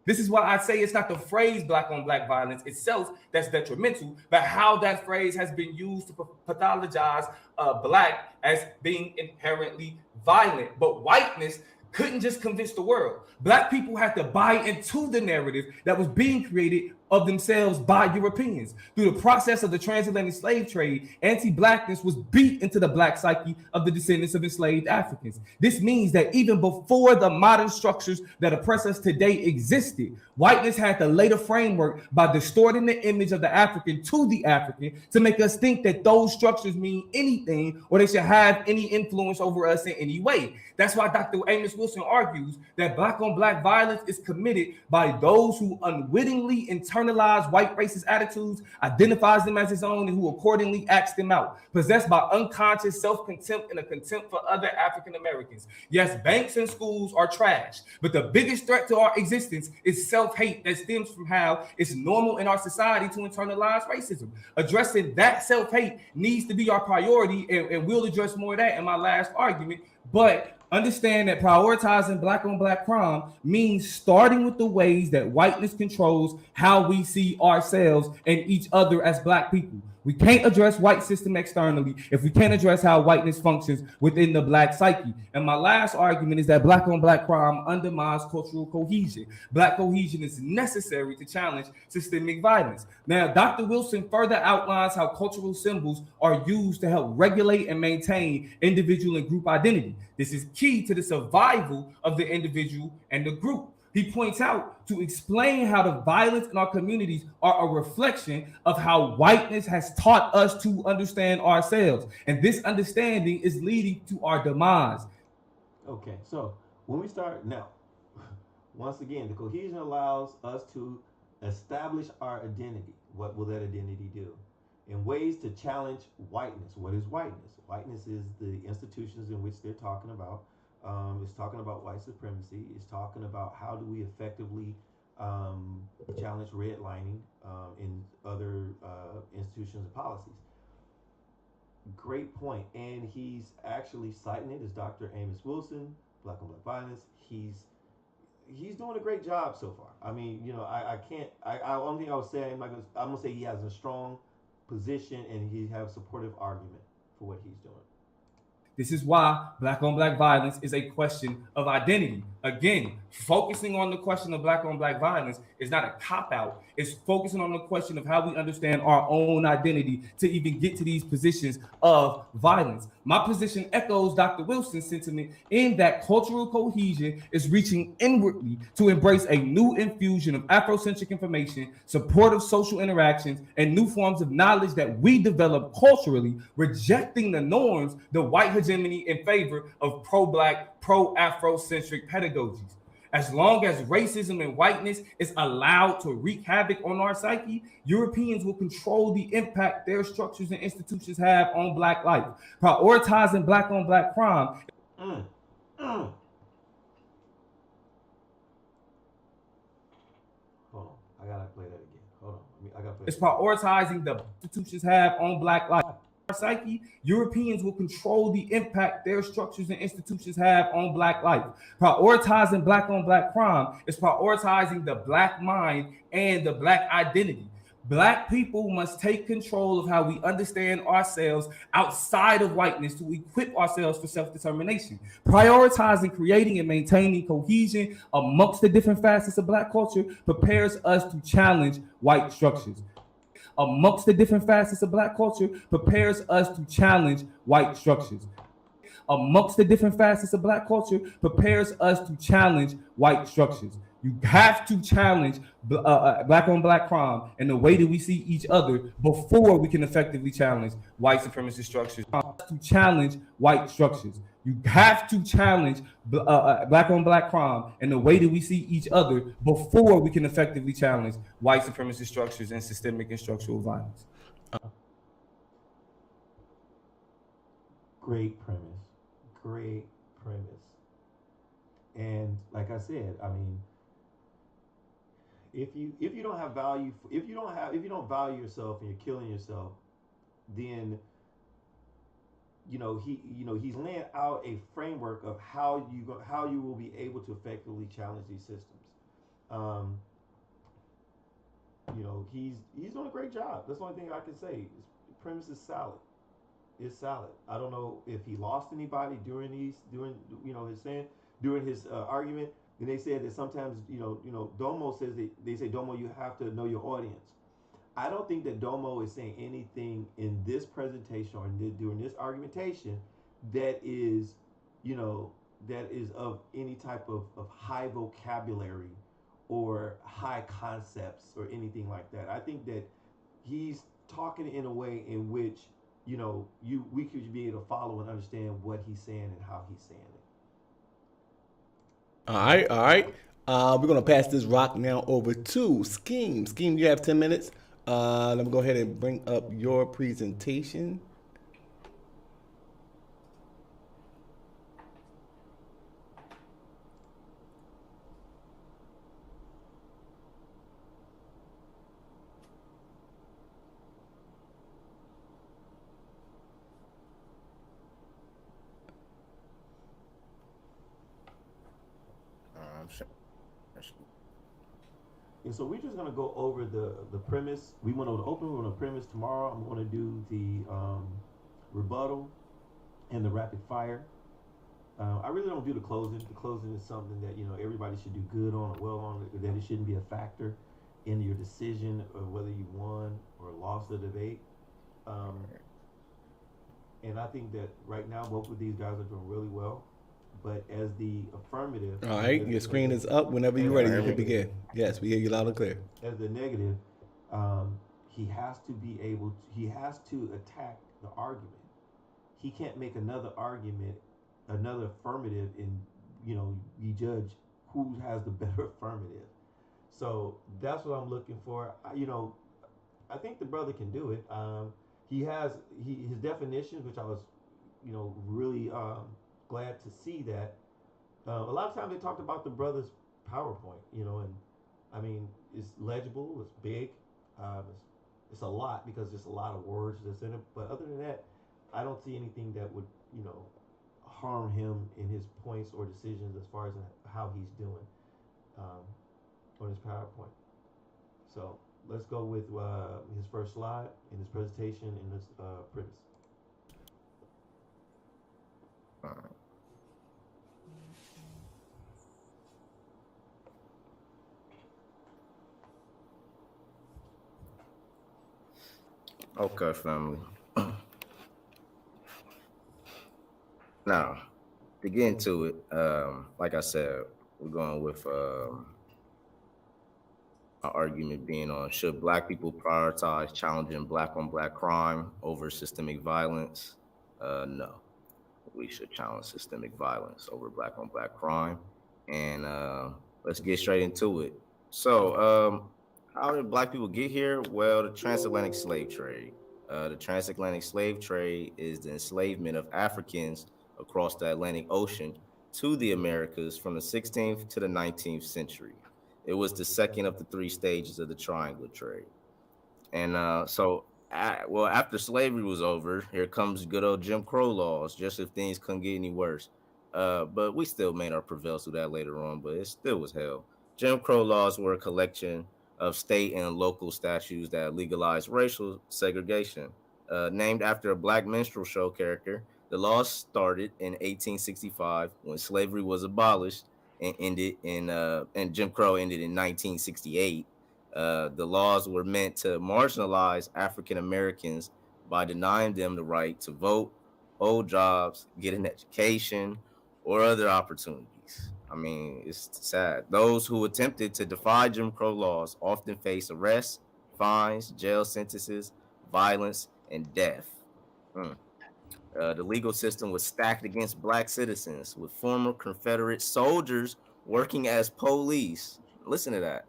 this is why I say it's not the phrase black on black violence itself that's detrimental, but how that phrase has been used to pathologize black as being inherently violent. But whiteness couldn't just convince the world. Black people had to buy into the narrative that was being created of themselves by Europeans. Through the process of the transatlantic slave trade, anti-blackness was beat into the black psyche of the descendants of enslaved Africans. This means that even before the modern structures that oppress us today existed, whiteness had to lay the framework by distorting the image of the African to the African to make us think that those structures mean anything or they should have any influence over us in any way. That's why Dr. Amos Wilson argues that black on black violence is committed by those who unwittingly internalize white racist attitudes, identifies them as his own, and who accordingly acts them out, possessed by unconscious self-contempt and a contempt for other African Americans. Yes, banks and schools are trash, but the biggest threat to our existence is self-hate that stems from how it's normal in our society to internalize racism. Addressing that self-hate needs to be our priority, and we'll address more of that in my last argument. But understand that prioritizing black on black crime means starting with the ways that whiteness controls how we see ourselves and each other as black people. We can't address white system externally if we can't address how whiteness functions within the black psyche. And my last argument is that black on black crime undermines cultural cohesion. Black cohesion is necessary to challenge systemic violence. Now, Dr. Wilson further outlines how cultural symbols are used to help regulate and maintain individual and group identity. This is key to the survival of the individual and the group. He points out to explain how the violence in our communities are a reflection of how whiteness has taught us to understand ourselves. And this understanding is leading to our demise.
okay, so when we start now, once again, the cohesion allows us to establish our identity. What will that identity do? In ways to challenge whiteness. What is whiteness? Whiteness is the institutions in which they're talking about. It's talking about white supremacy. It's talking about how do we effectively challenge redlining in other institutions and policies. Great point. And he's actually citing it as Dr. Amos Wilson, Black on Black Violence. He's doing a great job so far. I mean, you know, I can't. Only thing I would say, I'm gonna say he has a strong position and he has a supportive argument for what he's doing.
This is why black on black violence is a question of identity. Again, focusing on the question of black on black violence is not a cop-out. It's focusing on the question of how we understand our own identity to even get to these positions of violence. My position echoes Dr. Wilson's sentiment in that cultural cohesion is reaching inwardly to embrace a new infusion of Afrocentric information, supportive social interactions, and new forms of knowledge that we develop culturally, rejecting the norms, the white hegemony in favor of pro-black, pro-Afrocentric pedagogies. As long as racism and whiteness is allowed to wreak havoc on our psyche, Europeans will control the impact their structures and institutions have on black life. Prioritizing black on black crime.
Hold on, I gotta play that again. Hold on, I gotta play.
It's prioritizing the institutions have on black life. Psyche, Europeans will control the impact their structures and institutions have on black life. Prioritizing black on black crime is prioritizing the black mind and the black identity. Black people must take control of how we understand ourselves outside of whiteness to equip ourselves for self-determination. Prioritizing, creating, and maintaining cohesion amongst the different facets of black culture prepares us to challenge white structures. Amongst the different facets of black culture prepares us to challenge white structures. amongst the different facets of black culture prepares us to challenge white structures. You have to challenge black on black crime and the way that we see each other before we can effectively challenge white supremacist structures. To challenge white structures. You have to challenge black on black crime and the way that we see each other before we can effectively challenge white supremacist structures and systemic and structural violence.
Great premise. Great premise. And like I said, I mean, if you don't have value, if you don't value yourself and you're killing yourself, then he's laying out a framework of how you will be able to effectively challenge these systems. He's doing a great job. That's the only thing I can say. His premise is solid. It's solid. I don't know if he lost anybody during his argument. Then they said that sometimes Domo says they say, Domo, you have to know your audience. I don't think that Domo is saying anything in this presentation or during this argumentation that is of any type of high vocabulary or high concepts or anything like that. I think that he's talking in a way in which we could be able to follow and understand what he's saying and how he's saying it.
All right. We're gonna pass this rock now over to Skeem. Skeem, you have 10 minutes. Let me go ahead and bring up your presentation.
And so we're just gonna go over the premise. We went over the open. We're gonna premise tomorrow. I'm gonna do the rebuttal and the rapid fire. I really don't do the closing. The closing is something that everybody should do good on or well on. That it shouldn't be a factor in your decision of whether you won or lost the debate. And I think that right now both of these guys are doing really well. But as the affirmative,
all right, your screen is up. Whenever you're ready, you can begin. Yes, we hear you loud and clear.
As the negative, he has to attack the argument. He can't make another argument, another affirmative, and you judge who has the better affirmative. So that's what I'm looking for. I think the brother can do it. He has his definitions, which I was, really glad to see that. A lot of times they talked about the brother's PowerPoint, and I mean it's legible, it's big, it's a lot because there's a lot of words that's in it. But other than that, I don't see anything that would harm him in his points or decisions as far as how he's doing on his PowerPoint. So let's go with his first slide in his presentation in this premise.
Okay, family. Now, to get into it, like I said, we're going with an argument being on should black people prioritize challenging black on black crime over systemic violence? No, we should challenge systemic violence over black on black crime. And let's get straight into it. So, how did black people get here? Well, the transatlantic slave trade. The transatlantic slave trade is the enslavement of Africans across the Atlantic Ocean to the Americas from the 16th to the 19th century. It was the second of the three stages of the triangular trade. And after slavery was over, here comes good old Jim Crow laws, just if things couldn't get any worse. But we still made our prevails through that later on, but it still was hell. Jim Crow laws were a collection of state and local statutes that legalized racial segregation. Named after a black minstrel show character, the laws started in 1865 when slavery was abolished and Jim Crow ended in 1968. The laws were meant to marginalize African Americans by denying them the right to vote, hold jobs, get an education, or other opportunities. I mean, it's sad. Those who attempted to defy Jim Crow laws often face arrests, fines, jail sentences, violence, and death. Mm. The legal system was stacked against black citizens, with former Confederate soldiers working as police. Listen to that.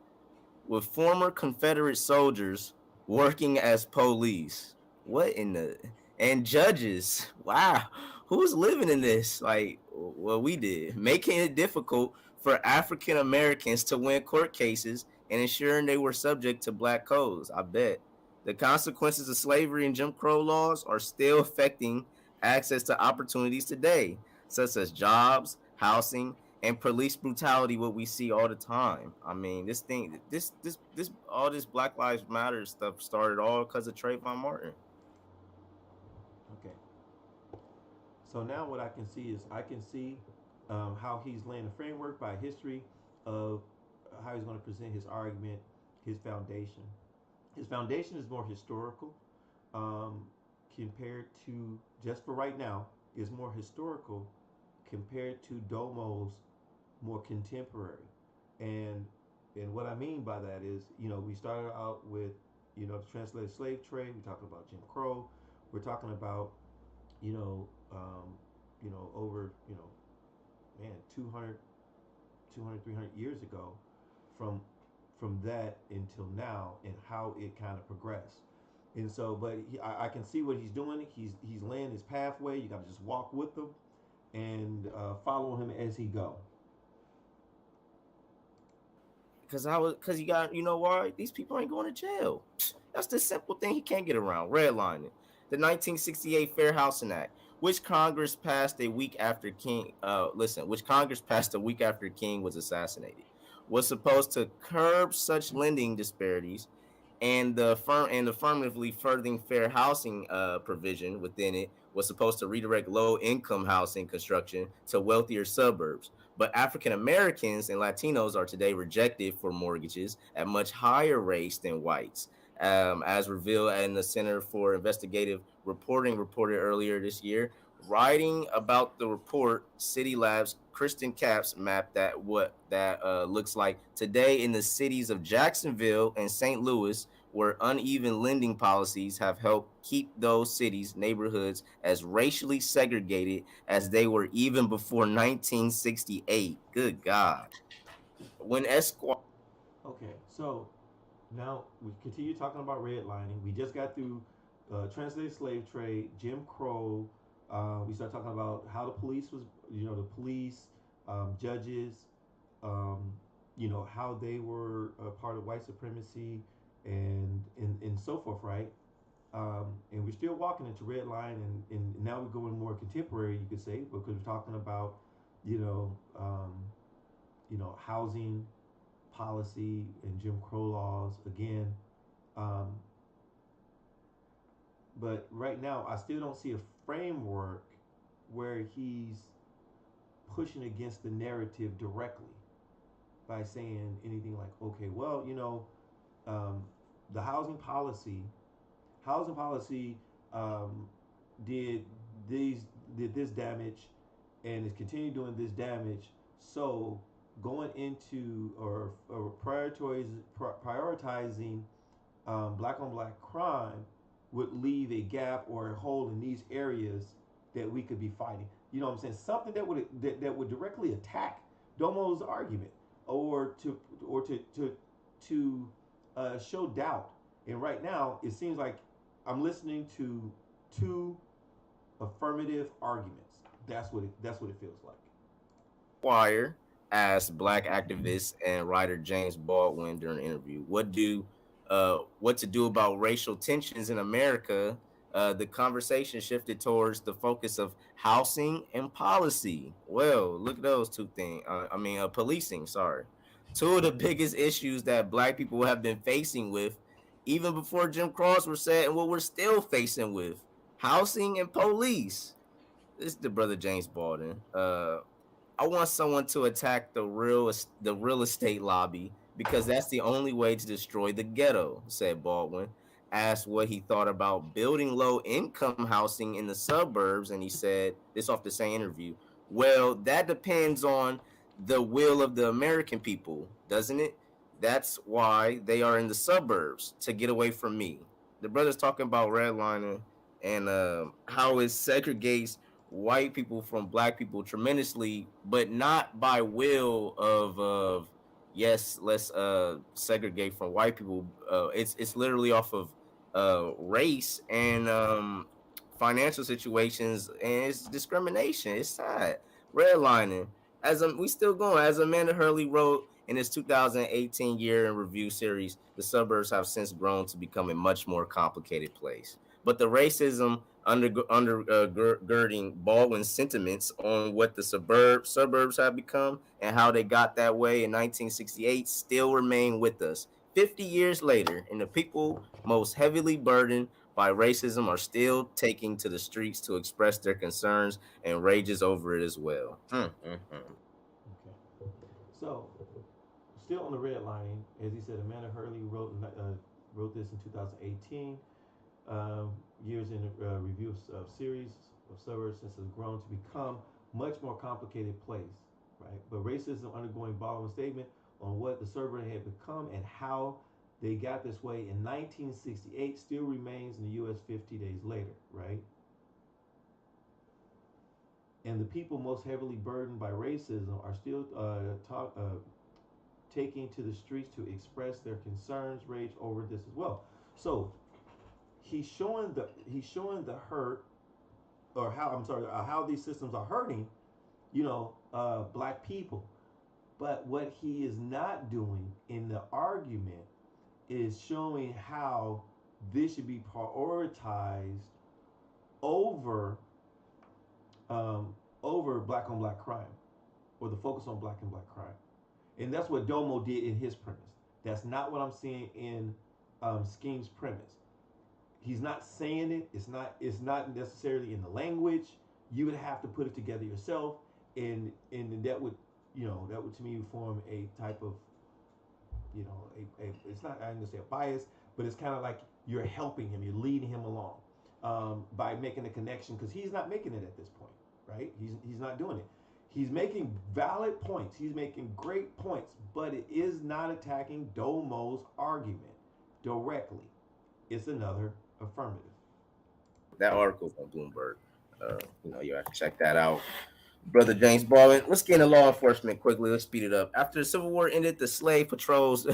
With former Confederate soldiers working as police. What in the and judges? Wow, who's living in this? Like, well, we did, making it difficult for African Americans to win court cases and ensuring they were subject to black codes. I bet the consequences of slavery and Jim Crow laws are still affecting access to opportunities today, such as jobs, housing, and police brutality, what we see all the time. I mean, all this Black Lives Matter stuff started all because of Trayvon Martin.
Okay. So now what I can see is I can see how he's laying a framework by history of how he's going to present his argument, his foundation. His foundation is more historical um, compared to, just for right now, is more historical compared to Domo's more contemporary. And and what I mean by that is, we started out with, the translated slave trade. We talked about Jim Crow. We're talking about, you know, over, man, 200, 300 years ago, from from that until now, and how it kind of progressed. And so, but I can see what he's doing. He's laying his pathway. You got to just walk with him and follow him as he go.
Because you got, you know why? These people ain't going to jail. That's the simple thing he can't get around. Redlining. The 1968 Fair Housing Act, which Congress passed a week after which Congress passed a week after King was assassinated, was supposed to curb such lending disparities, and and affirmatively furthering fair housing provision within it was supposed to redirect low income housing construction to wealthier suburbs. But African Americans and Latinos are today rejected for mortgages at much higher rates than whites, as revealed in the Center for Investigative Reporting reported earlier this year. Writing about the report, City Labs Kristen Capps mapped that looks like today in the cities of Jacksonville and St. Louis, where uneven lending policies have helped keep those cities' neighborhoods as racially segregated as they were even before 1968. Good God. When Esquire.
Okay, so now we continue talking about redlining. We just got through translated slave trade, Jim Crow. We start talking about how the police was, the police, judges, um, how they were a part of white supremacy, and so forth, right? And we're still walking into red line, and now we're going more contemporary, you could say, because we're talking about, you know, um, housing policy and Jim Crow laws again. Um, but right now, I still don't see a framework where he's pushing against the narrative directly by saying anything like, okay, well, um, the housing policy um, did did this damage and is continuing doing this damage. So going into or prioritizing black on black crime would leave a gap or a hole in these areas that we could be fighting. You know what I'm saying? Something that would directly attack Domo's argument, or to show doubt. And right now, it seems like I'm listening to two affirmative arguments. That's what it feels like.
Wire asked black activist and writer James Baldwin during an interview, what to do about racial tensions in America. The conversation shifted towards the focus of housing and policy. Well, look at those two things. Policing. Sorry, two of the biggest issues that black people have been facing with, even before Jim Cross were set, and what we're still facing with, housing and police. This is the brother James Baldwin. I want someone to attack the real estate lobby because that's the only way to destroy the ghetto, said Baldwin. asked what he thought about building low-income housing in the suburbs, and he said this off the same interview. Well, that depends on the will of the American people, doesn't it? That's why they are in the suburbs, to get away from me. The brother's talking about redlining and how it segregates white people from black people tremendously, but not by will of yes, let's segregate from white people. It's literally off of race and financial situations, and it's discrimination. It's sad. Redlining. We still going. As Amanda Hurley wrote in his 2018 year in review series, the suburbs have since grown to become a much more complicated place. But the racism undergirding Baldwin's sentiments on what the suburbs have become and how they got that way in 1968 still remain with us 50 years later, and the people most heavily burdened by racism are still taking to the streets to express their concerns and rages over it as well.
Okay. So, still on the redlining, as he said, Amanda Hurley wrote this in 2018. Years in review of series of suburbs since it's grown to become much more complicated place, right? But racism undergoing Baldwin's statement on what the suburb had become and how they got this way in 1968 still remains in the U.S. 50 days later, right? And the people most heavily burdened by racism are still taking to the streets to express their concerns, rage over this as well. So he's showing the hurt, or how these systems are hurting, black people. But what he is not doing in the argument is showing how this should be prioritized over over black on black crime, or the focus on black and black crime. And that's what Domo did in his premise. That's not what I'm seeing in Skeem's premise. He's not saying it. It's not necessarily in the language. You would have to put it together yourself, and that would to me form a type of it's not, I'm gonna say a bias, but it's kind of like you're helping him, you're leading him along by making a connection, because he's not making it at this point, right? He's not doing it. He's making valid points. He's making great points, but it is not attacking Domo's argument directly. It's another affirmative.
That article from Bloomberg, you have to check that out. Brother James Baldwin, let's get into law enforcement quickly. Let's speed it up. After the Civil War ended, the slave patrols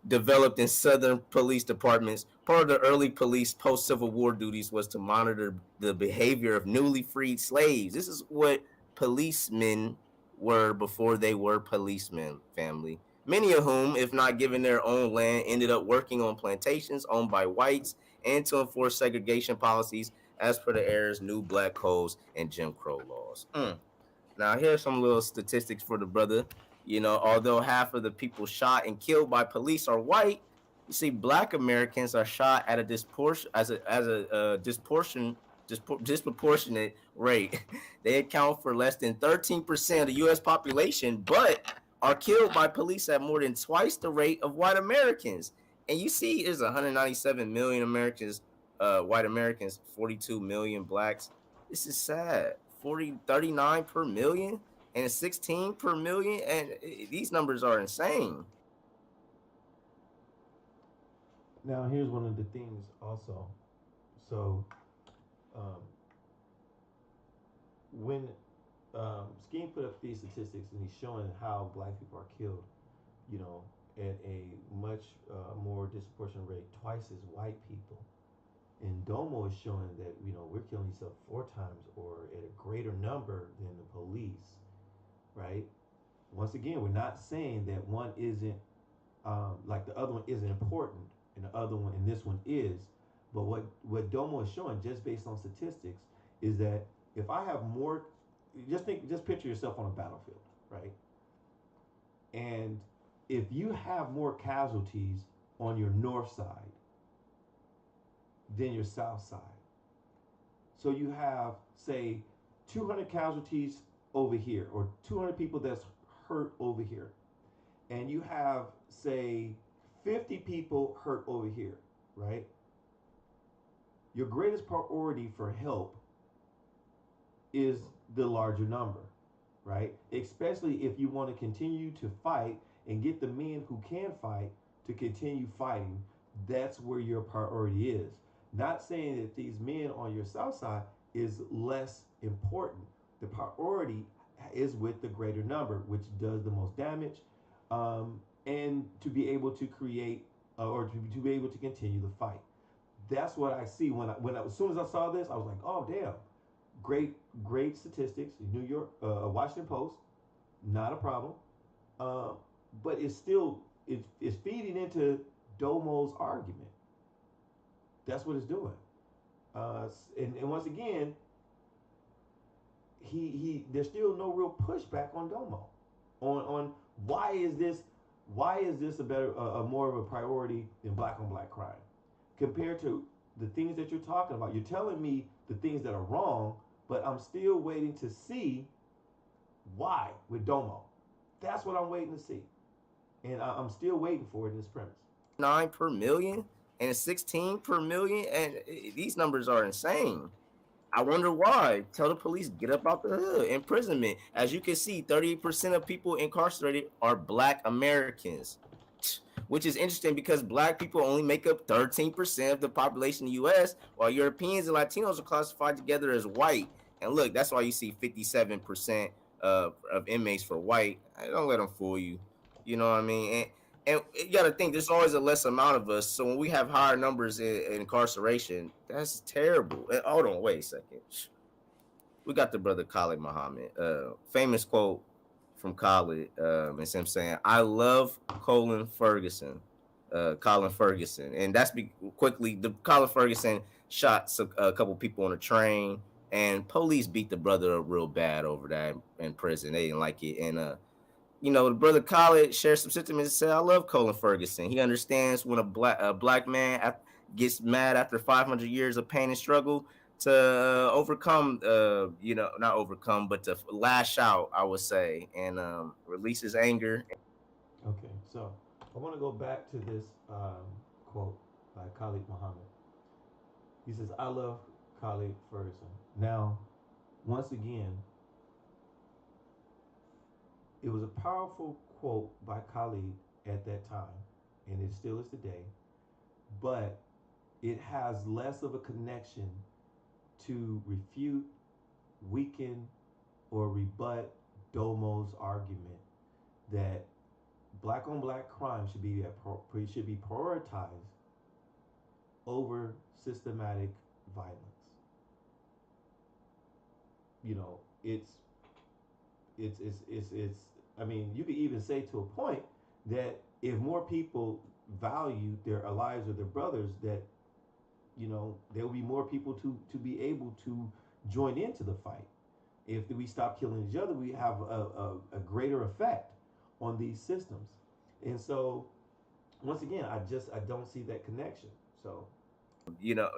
developed in Southern police departments. Part of the early police post-Civil War duties was to monitor the behavior of newly freed slaves. This is what policemen were before they were policemen, family. Many of whom, if not given their own land, ended up working on plantations owned by whites and to enforce segregation policies as per the era's new black codes and Jim Crow laws. Now, here's some little statistics for the brother. Although half of the people shot and killed by police are white, you see, black Americans are shot at a disproportionate rate. They account for less than 13% of the U.S. population, but are killed by police at more than twice the rate of white Americans. And you see, there's 197 million Americans, white Americans, 42 million blacks. This is sad. 39 per million and 16 per million, and these numbers are insane.
Now, here's one of the things also. So, when Skeem put up these statistics and he's showing how black people are killed, at a much more disproportionate rate, twice as white people. And Domo is showing that we're killing each other 4 times or at a greater number than the police, right? Once again, we're not saying that one isn't like the other one isn't important, and the other one and this one is. But what Domo is showing, just based on statistics, is that if I have more, just picture yourself on a battlefield, right? And if you have more casualties on your north side than your south side. So you have, say, 200 casualties over here, or 200 people that's hurt over here. And you have, say, 50 people hurt over here, right? your greatest priority for help is the larger number, right? Especially if you want to continue to fight and get the men who can fight to continue fighting. That's where your priority is. Not saying that these men on your south side is less important. The priority is with the greater number, which does the most damage, and to be able to create or to be able to continue the fight. That's what I see as soon as I saw this, I was like, oh damn, great statistics. New York, Washington Post, not a problem, but it's feeding into Domo's argument. That's what it's doing, and once again, there's still no real pushback on Domo, on why is this a more of a priority than black on black crime compared to the things that you're talking about. You're telling me the things that are wrong, but I'm still waiting to see why with Domo. That's what I'm waiting to see, and I'm still waiting for it in this premise.
9 per million and 16 per million, and these numbers are insane. I wonder why. Tell the police, get up out the hood. Imprisonment. As you can see, 38% of people incarcerated are black Americans, which is interesting because black people only make up 13% of the population in the U.S., while Europeans and Latinos are classified together as white. And look, that's why you see 57% of inmates for white. Don't let them fool you. You know what I mean? And you got to think, there's always a less amount of us. So when we have higher numbers in incarceration, that's terrible. And hold on, wait a second. We got the brother Khalid Muhammad. Famous quote from Khalid. It's him saying, "I love Colin Ferguson." And that's quickly. The Colin Ferguson shot a couple people on a train, and police beat the brother up real bad over that in prison. They didn't like it, and the brother Khalid shared some sentiments and said, "I love Colin Ferguson. He understands when a black man gets mad after 500 years of pain and struggle to overcome, not overcome, but to lash out, I would say, and release his anger."
Okay, so I want to go back to this quote by Khalid Muhammad. He says, "I love Khalid Ferguson." Now, once again, it was a powerful quote by Khalid at that time, and it still is today, but it has less of a connection to refute, weaken, or rebut Domo's argument that black on black crime should be prioritized over systematic violence. It's I mean, you could even say to a point that if more people value their lives of their brothers, that there will be more people to be able to join into the fight. If we stop killing each other, we have a greater effect on these systems. And so, once again, I don't see that connection. So,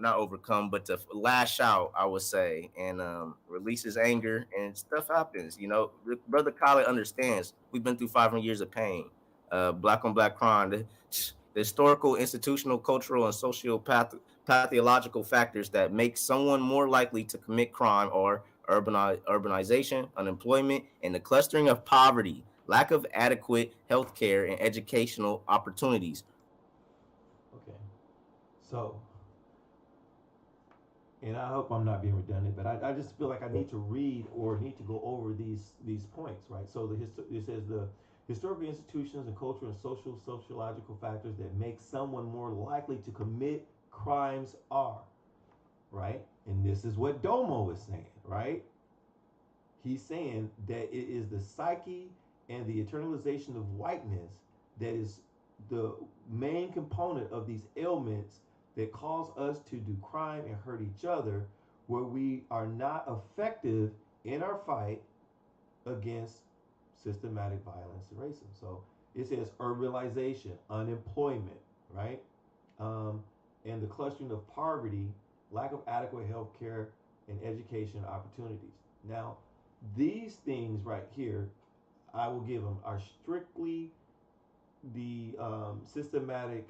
not overcome, but to lash out, I would say, and release his anger, and stuff happens. Brother Khalid understands. We've been through 500 years of pain. Black on black crime, the historical, institutional, cultural, and pathological factors that make someone more likely to commit crime are urbanization, unemployment, and the clustering of poverty, lack of adequate health care and educational opportunities.
okay. So, and I hope I'm not being redundant, but I just feel like I need to read or need to go over these points, right? So it says the historical institutions and cultural and sociological factors that make someone more likely to commit crimes are, right? And this is what Domo is saying, right? He's saying that it is the psyche and the internalization of whiteness that is the main component of these ailments that cause us to do crime and hurt each other, where we are not effective in our fight against systematic violence and racism. So it says urbanization, unemployment, right? And the clustering of poverty, lack of adequate health care and education opportunities. Now, these things right here, I will give them, are strictly the systematic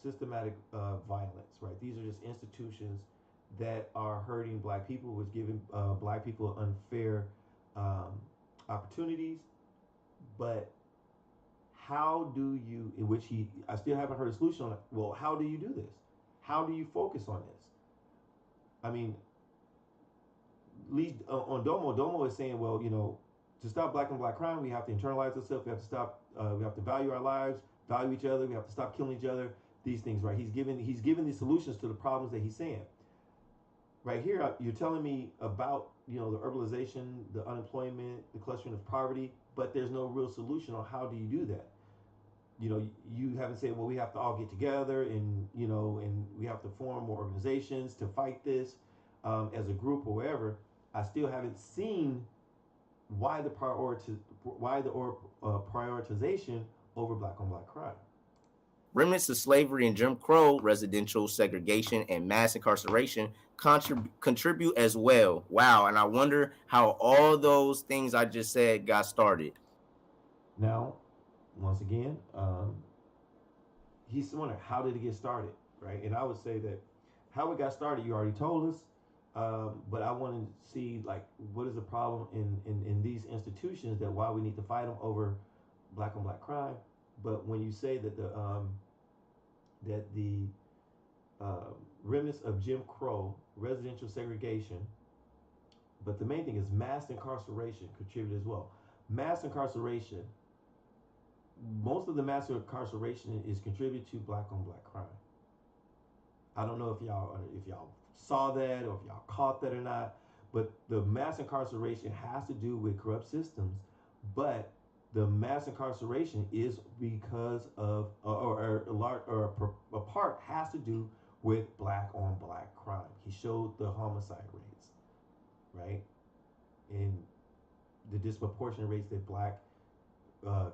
systematic violence, right? These are just institutions that are hurting black people, which giving black people unfair um, opportunities. But how do you, in which I still haven't heard a solution on it. Well, how do you do this? How do you focus on this? I mean, least on Domo is saying, well, to stop black on black crime, we have to internalize ourselves. We have to stop. We have to value our lives, value each other. We have to stop killing each other. These things, right? He's giving these solutions to the problems that he's saying. Right here, you're telling me about the urbanization, the unemployment, the clustering of poverty, but there's no real solution on how do you do that. You haven't said, well, we have to all get together and we have to form more organizations to fight this as a group or whatever. I still haven't seen why the prioritization over black on black crime.
Remnants of slavery and Jim Crow, residential segregation, and mass incarceration contribute as well. Wow. And I wonder how all those things I just said got started.
Now, once again, he's wondering, how did it get started, right? And I would say that how it got started, you already told us. But I want to see, like, what is the problem in these institutions, that why we need to fight them over black on black crime. But when you say that the remnants of Jim Crow, residential segregation, but the main thing is mass incarceration contributed as well. Mass incarceration, most of the mass incarceration is contributed to black on black crime. I don't know if y'all saw that or if y'all caught that or not, but the mass incarceration has to do with corrupt systems. But the mass incarceration is because of, a part has to do with black on black crime. He showed the homicide rates, right? And the disproportionate rates that black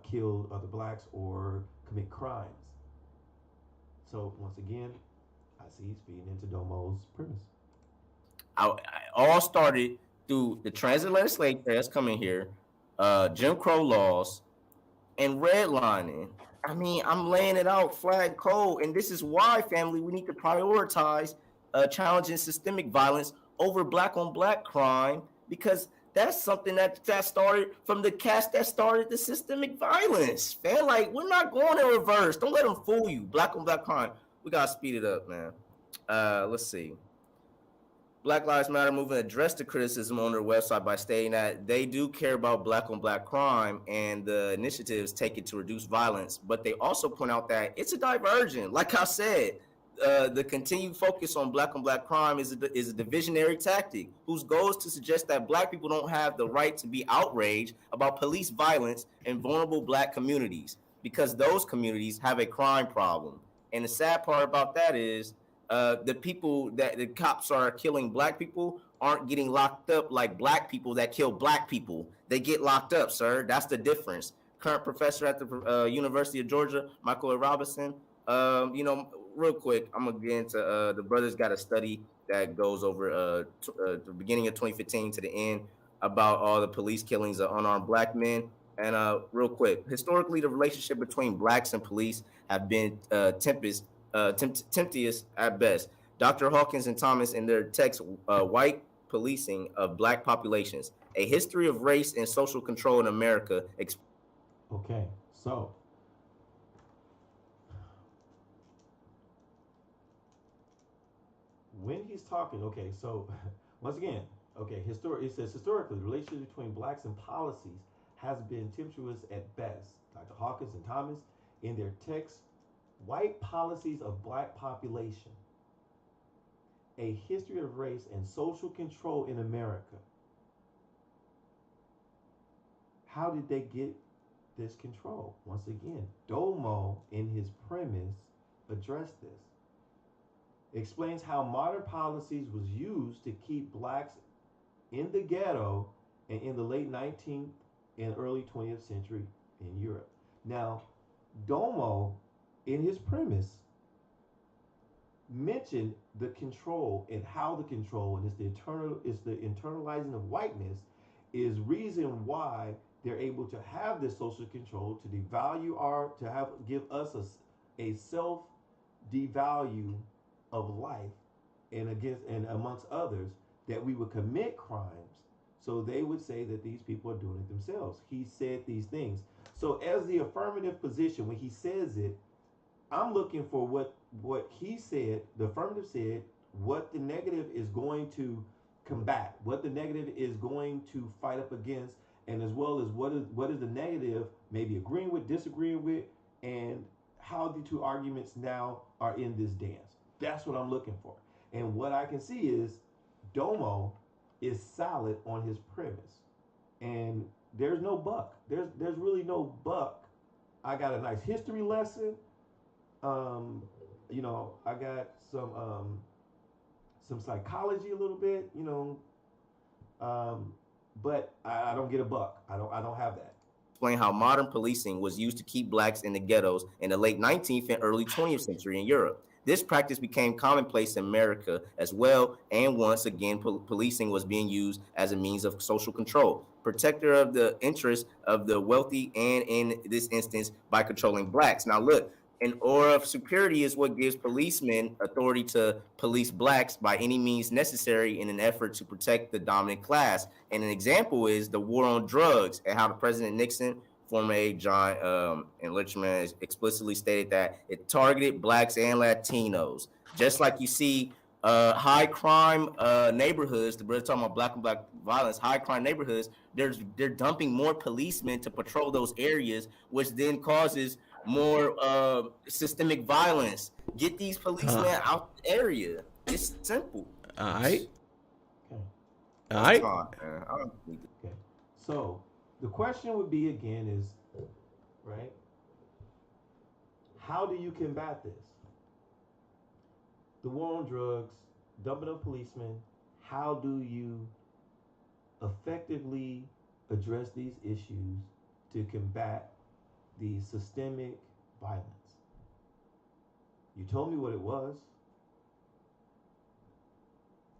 kill other blacks or commit crimes. So once again, I see he's feeding into Domo's premise.
I all started through the transatlantic slave trade that's coming here, Jim Crow laws, and redlining. I mean, I'm laying it out flag cold, and this is why, family, we need to prioritize challenging systemic violence over black on black crime, because that's something that started from the cats that started the systemic violence. Man, like, we're not going in reverse. Don't let them fool you. Black on black crime. We gotta speed it up, man. Let's see. Black Lives Matter movement addressed the criticism on their website by stating that they do care about black on black crime and the initiatives taken to reduce violence, but they also point out that it's a diversion. Like I said, the continued focus on black crime is a divisionary tactic whose goal is to suggest that black people don't have the right to be outraged about police violence in vulnerable black communities because those communities have a crime problem. And the sad part about that is the people that the cops are killing black people aren't getting locked up like black people that kill black people. They get locked up, sir. That's the difference. Current professor at the University of Georgia, Michael A. Robinson. Real quick, I'm gonna get into the brothers got a study that goes over the beginning of 2015 to the end about all the police killings of unarmed black men. And real quick, historically, the relationship between blacks and police have been tempestuous at best. Dr. Hawkins and Thomas in their text, White Policing of Black Populations, A History of Race and Social Control in America.
Okay, so when he's talking, okay, so once again, okay, it says historically, the relationship between blacks and policies has been tempestuous at best. Dr. Hawkins and Thomas in their text, White Policies of Black Population, A History of Race and Social Control in America. How did they get this control? Once again, Domo, in his premise, addressed this. Explains how modern policies was used to keep blacks in the ghetto and in the late 19th and early 20th century in Europe. Now, Domo, in his premise, mentioned the control and how the control, and it's the internalizing of whiteness, is reason why they're able to have this social control, to devalue give us a self devalue of life and against and amongst others that we would commit crimes. So they would say that these people are doing it themselves. He said these things. So as the affirmative position, when he says it, I'm looking for what he said, the affirmative said, what the negative is going to combat, what the negative is going to fight up against, and as well as what is the negative maybe agreeing with, disagreeing with, and how the two arguments now are in this dance. That's what I'm looking for. And what I can see is Domo is solid on his premise. And there's no buck. There's really no buck. I got a nice history lesson. I got some psychology a little bit, but I don't get a buck. I don't have that.
Explain how modern policing was used to keep blacks in the ghettos in the late 19th and early 20th century in Europe. This practice became commonplace in America as well, and once again, policing was being used as a means of social control, protector of the interests of the wealthy, and in this instance, by controlling blacks. Now, look, an aura of superiority is what gives policemen authority to police blacks by any means necessary in an effort to protect the dominant class. And an example is the war on drugs and how the President Nixon, former aide John and Richmond, explicitly stated that it targeted blacks and Latinos. Just like you see high crime neighborhoods, the brother talking about black on black violence, high crime neighborhoods, they're dumping more policemen to patrol those areas, which then causes more systemic violence. Get these policemen out the area. It's simple.
All right.
Okay.
All right.
Okay. So the question would be again is, right? How do you combat this? The war on drugs, dumping of policemen. How do you effectively address these issues to combat the systemic violence? You told me what it was,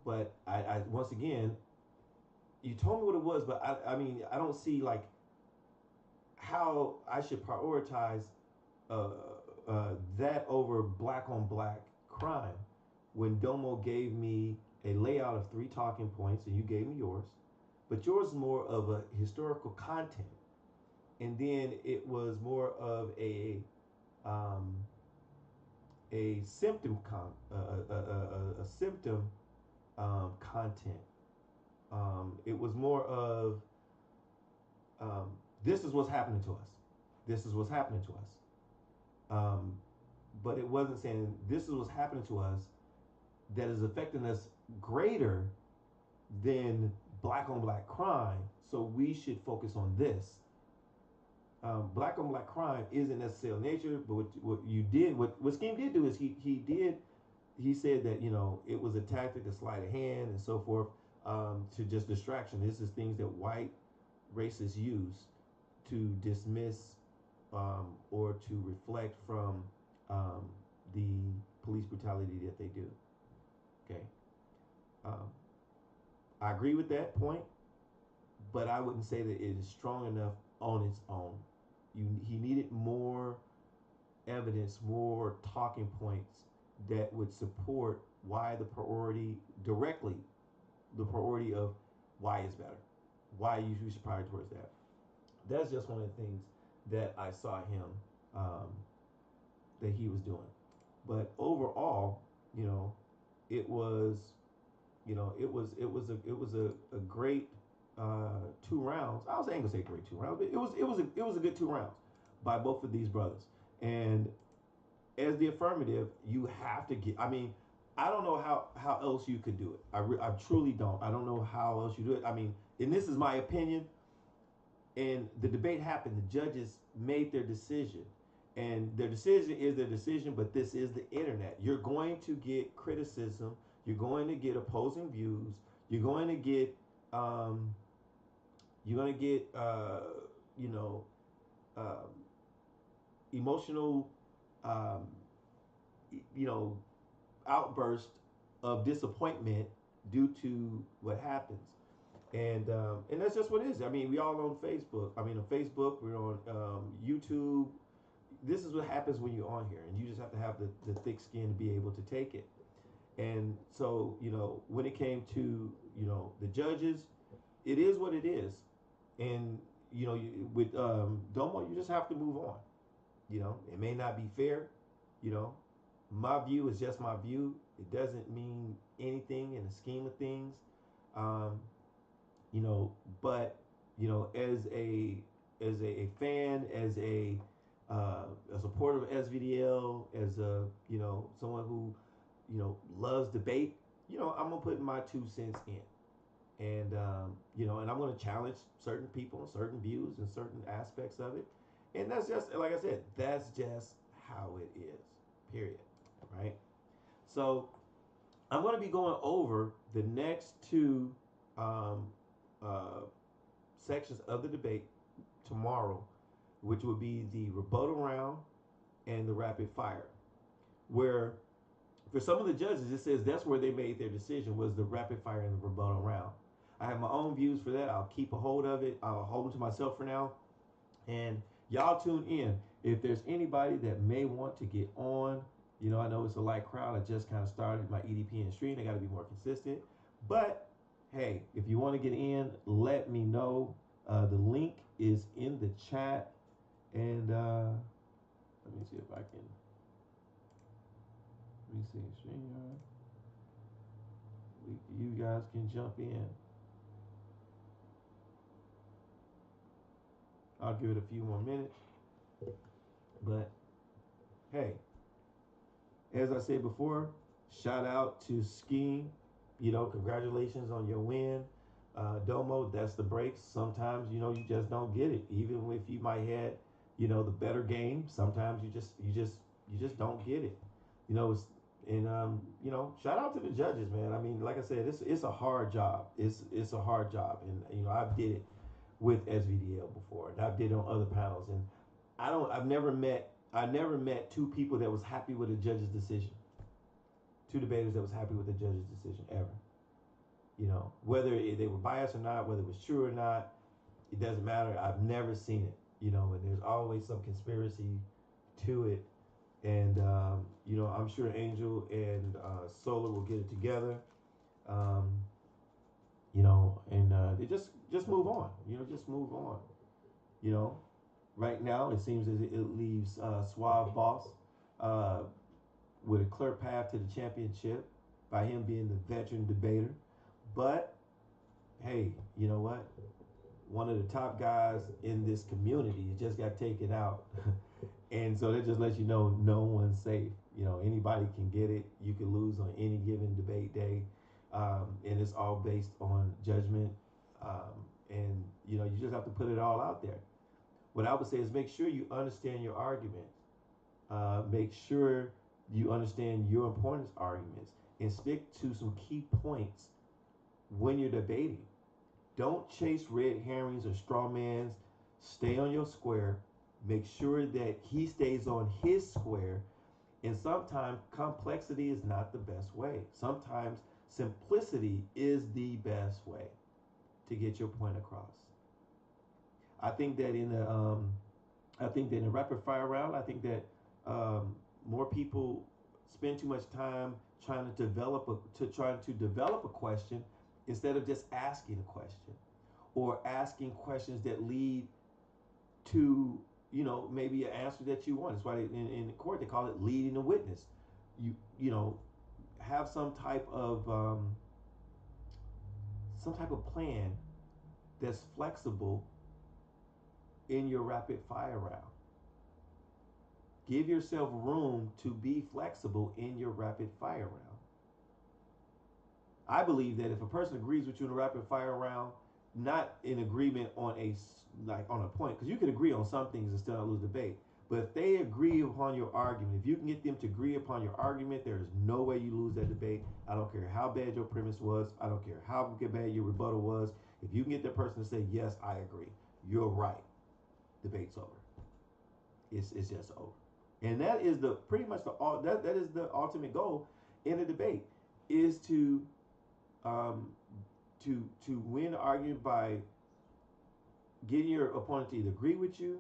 but I once again, you told me what it was, but I mean, I don't see like how I should prioritize that over black on black crime when Domo gave me a layout of 3 talking points and you gave me yours, but yours is more of a historical content. And then it was more of a symptom symptom content. It was more of this is what's happening to us. This is what's happening to us. But it wasn't saying this is what's happening to us that is affecting us greater than black on black crime. So we should focus on this. Black on black crime isn't necessarily nature, but what Skeem did do is he said that it was a tactic, a sleight of hand, and so forth, to just distraction. This is things that white racists use to dismiss or to reflect from the police brutality that they do. Okay, I agree with that point, but I wouldn't say that it is strong enough on its own. He needed more evidence, more talking points that would support why the priority of why is better, why you should prioritize that. That's just one of the things that I saw him that he was doing. But overall, it was a great 2 rounds. I ain't gonna say great 2 rounds, but it was a good 2 rounds by both of these brothers. And as the affirmative, you have to get. I mean, I don't know how else you could do it. I truly don't. I don't know how else you do it. I mean, and this is my opinion. And the debate happened. The judges made their decision, and their decision is their decision. But this is the internet. You're going to get criticism. You're going to get opposing views. You're going to get emotional outburst of disappointment due to what happens, and that's just what it is. I mean, we all on Facebook. I mean, on Facebook, we're on YouTube. this is what happens when you're on here, and you just have to have the thick skin to be able to take it. And so, when it came to, the judges, it is what it is. And, with Domo, you just have to move on. It may not be fair. You know, my view is just my view. It doesn't mean anything in the scheme of things. Um, but, as a fan, a supporter of SVDL, as a, someone who, loves debate, I'm gonna put my 2 cents in. And and I'm going to challenge certain people and certain views and certain aspects of it. And that's just, like I said, that's just how it is, period. Right? So I'm going to be going over the next two um, uh, sections of the debate tomorrow, which would be the rebuttal round and the rapid fire, where for some of the judges, it says that's where they made their decision, was the rapid fire and the rebuttal round. I have my own views for that. I'll keep a hold of it. I'll hold them to myself for now. And y'all tune in. If there's anybody that may want to get on, I know it's a light crowd. I just kind of started my Edpn stream. I got to be more consistent. But hey, if you want to get in, let me know. The link is in the chat. And let me see if I can. Let me see. StreamYard. You guys can jump in. I'll give it a few more minutes. But hey, as I said before, shout out to Skeem. Congratulations on your win. Domo, that's the breaks. Sometimes, you just don't get it. Even if you might have, the better game, sometimes you just don't get it. Shout out to the judges, man. I mean, like I said, it's a hard job. It's a hard job. And I've did it with SVDL before, and I've did it on other panels, and I never met two people that was happy with a judge's decision. Two debaters that was happy with the judge's decision ever. Whether they were biased or not, whether it was true or not, it doesn't matter. I've never seen it. And there's always some conspiracy to it. And I'm sure Angel and Solar will get it together. And they just move on. Just move on. Right now it seems as it leaves Suave Boss with a clear path to the championship by him being the veteran debater. But hey, you know what? One of the top guys in this community just got taken out. And so that just lets you know no one's safe. Anybody can get it. You can lose on any given debate day. And it's all based on judgment. And you just have to put it all out there. What I would say is make sure you understand your arguments. Make sure you understand your opponent's arguments and stick to some key points when you're debating. Don't chase red herrings or straw mans. Stay on your square. Make sure that he stays on his square. And sometimes complexity is not the best way. Sometimes simplicity is the best way to get your point across. I think that in the rapid fire round, I think that more people spend too much time trying to develop a question instead of just asking a question, or asking questions that lead to maybe an answer that you want. That's why in the court they call it leading the witness. You have some type of plan that's flexible in your rapid fire round. Give yourself room to be flexible in your rapid fire round. I believe that if a person agrees with you in a rapid fire round, not in agreement on on a point, because you could agree on some things and still not lose debate. But if they agree upon your argument, if you can get them to agree upon your argument, there is no way you lose that debate. I don't care how bad your premise was. I don't care how bad your rebuttal was. If you can get that person to say, yes, I agree, you're right, debate's over. It's just over. And that is pretty much that is the ultimate goal in a debate, is to win the argument by getting your opponent to either agree with you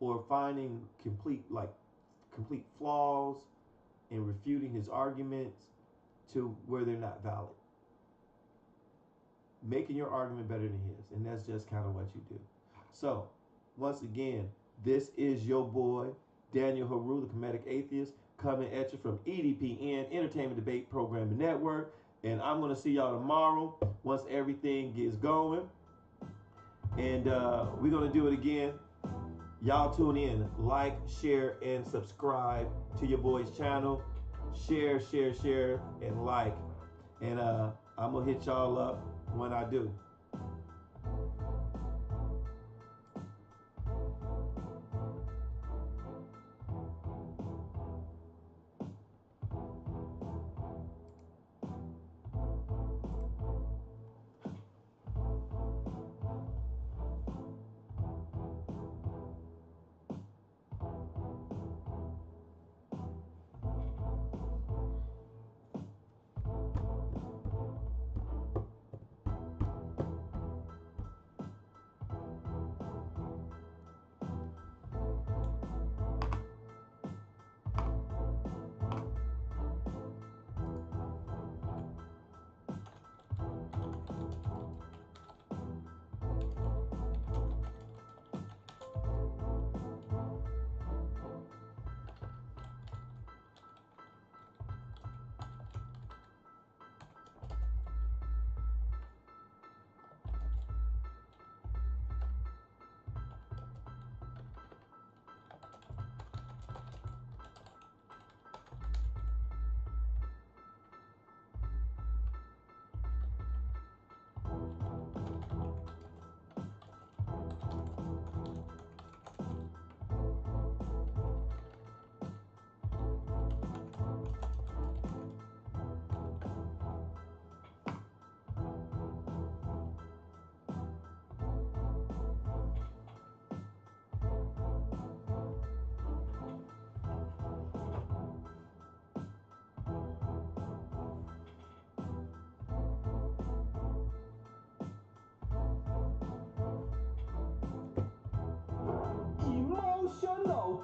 or finding complete flaws and refuting his arguments to where they're not valid. Making your argument better than his, and that's just kind of what you do. So, once again, this is your boy Daniel Haru, the Comedic Atheist, coming at you from EDPN, Entertainment Debate Programming Network, and I'm gonna see y'all tomorrow once everything gets going, and we're gonna do it again. Y'all tune in, like, share, and subscribe to your boy's channel. Share, and like. And I'm gonna hit y'all up when I do. Emotional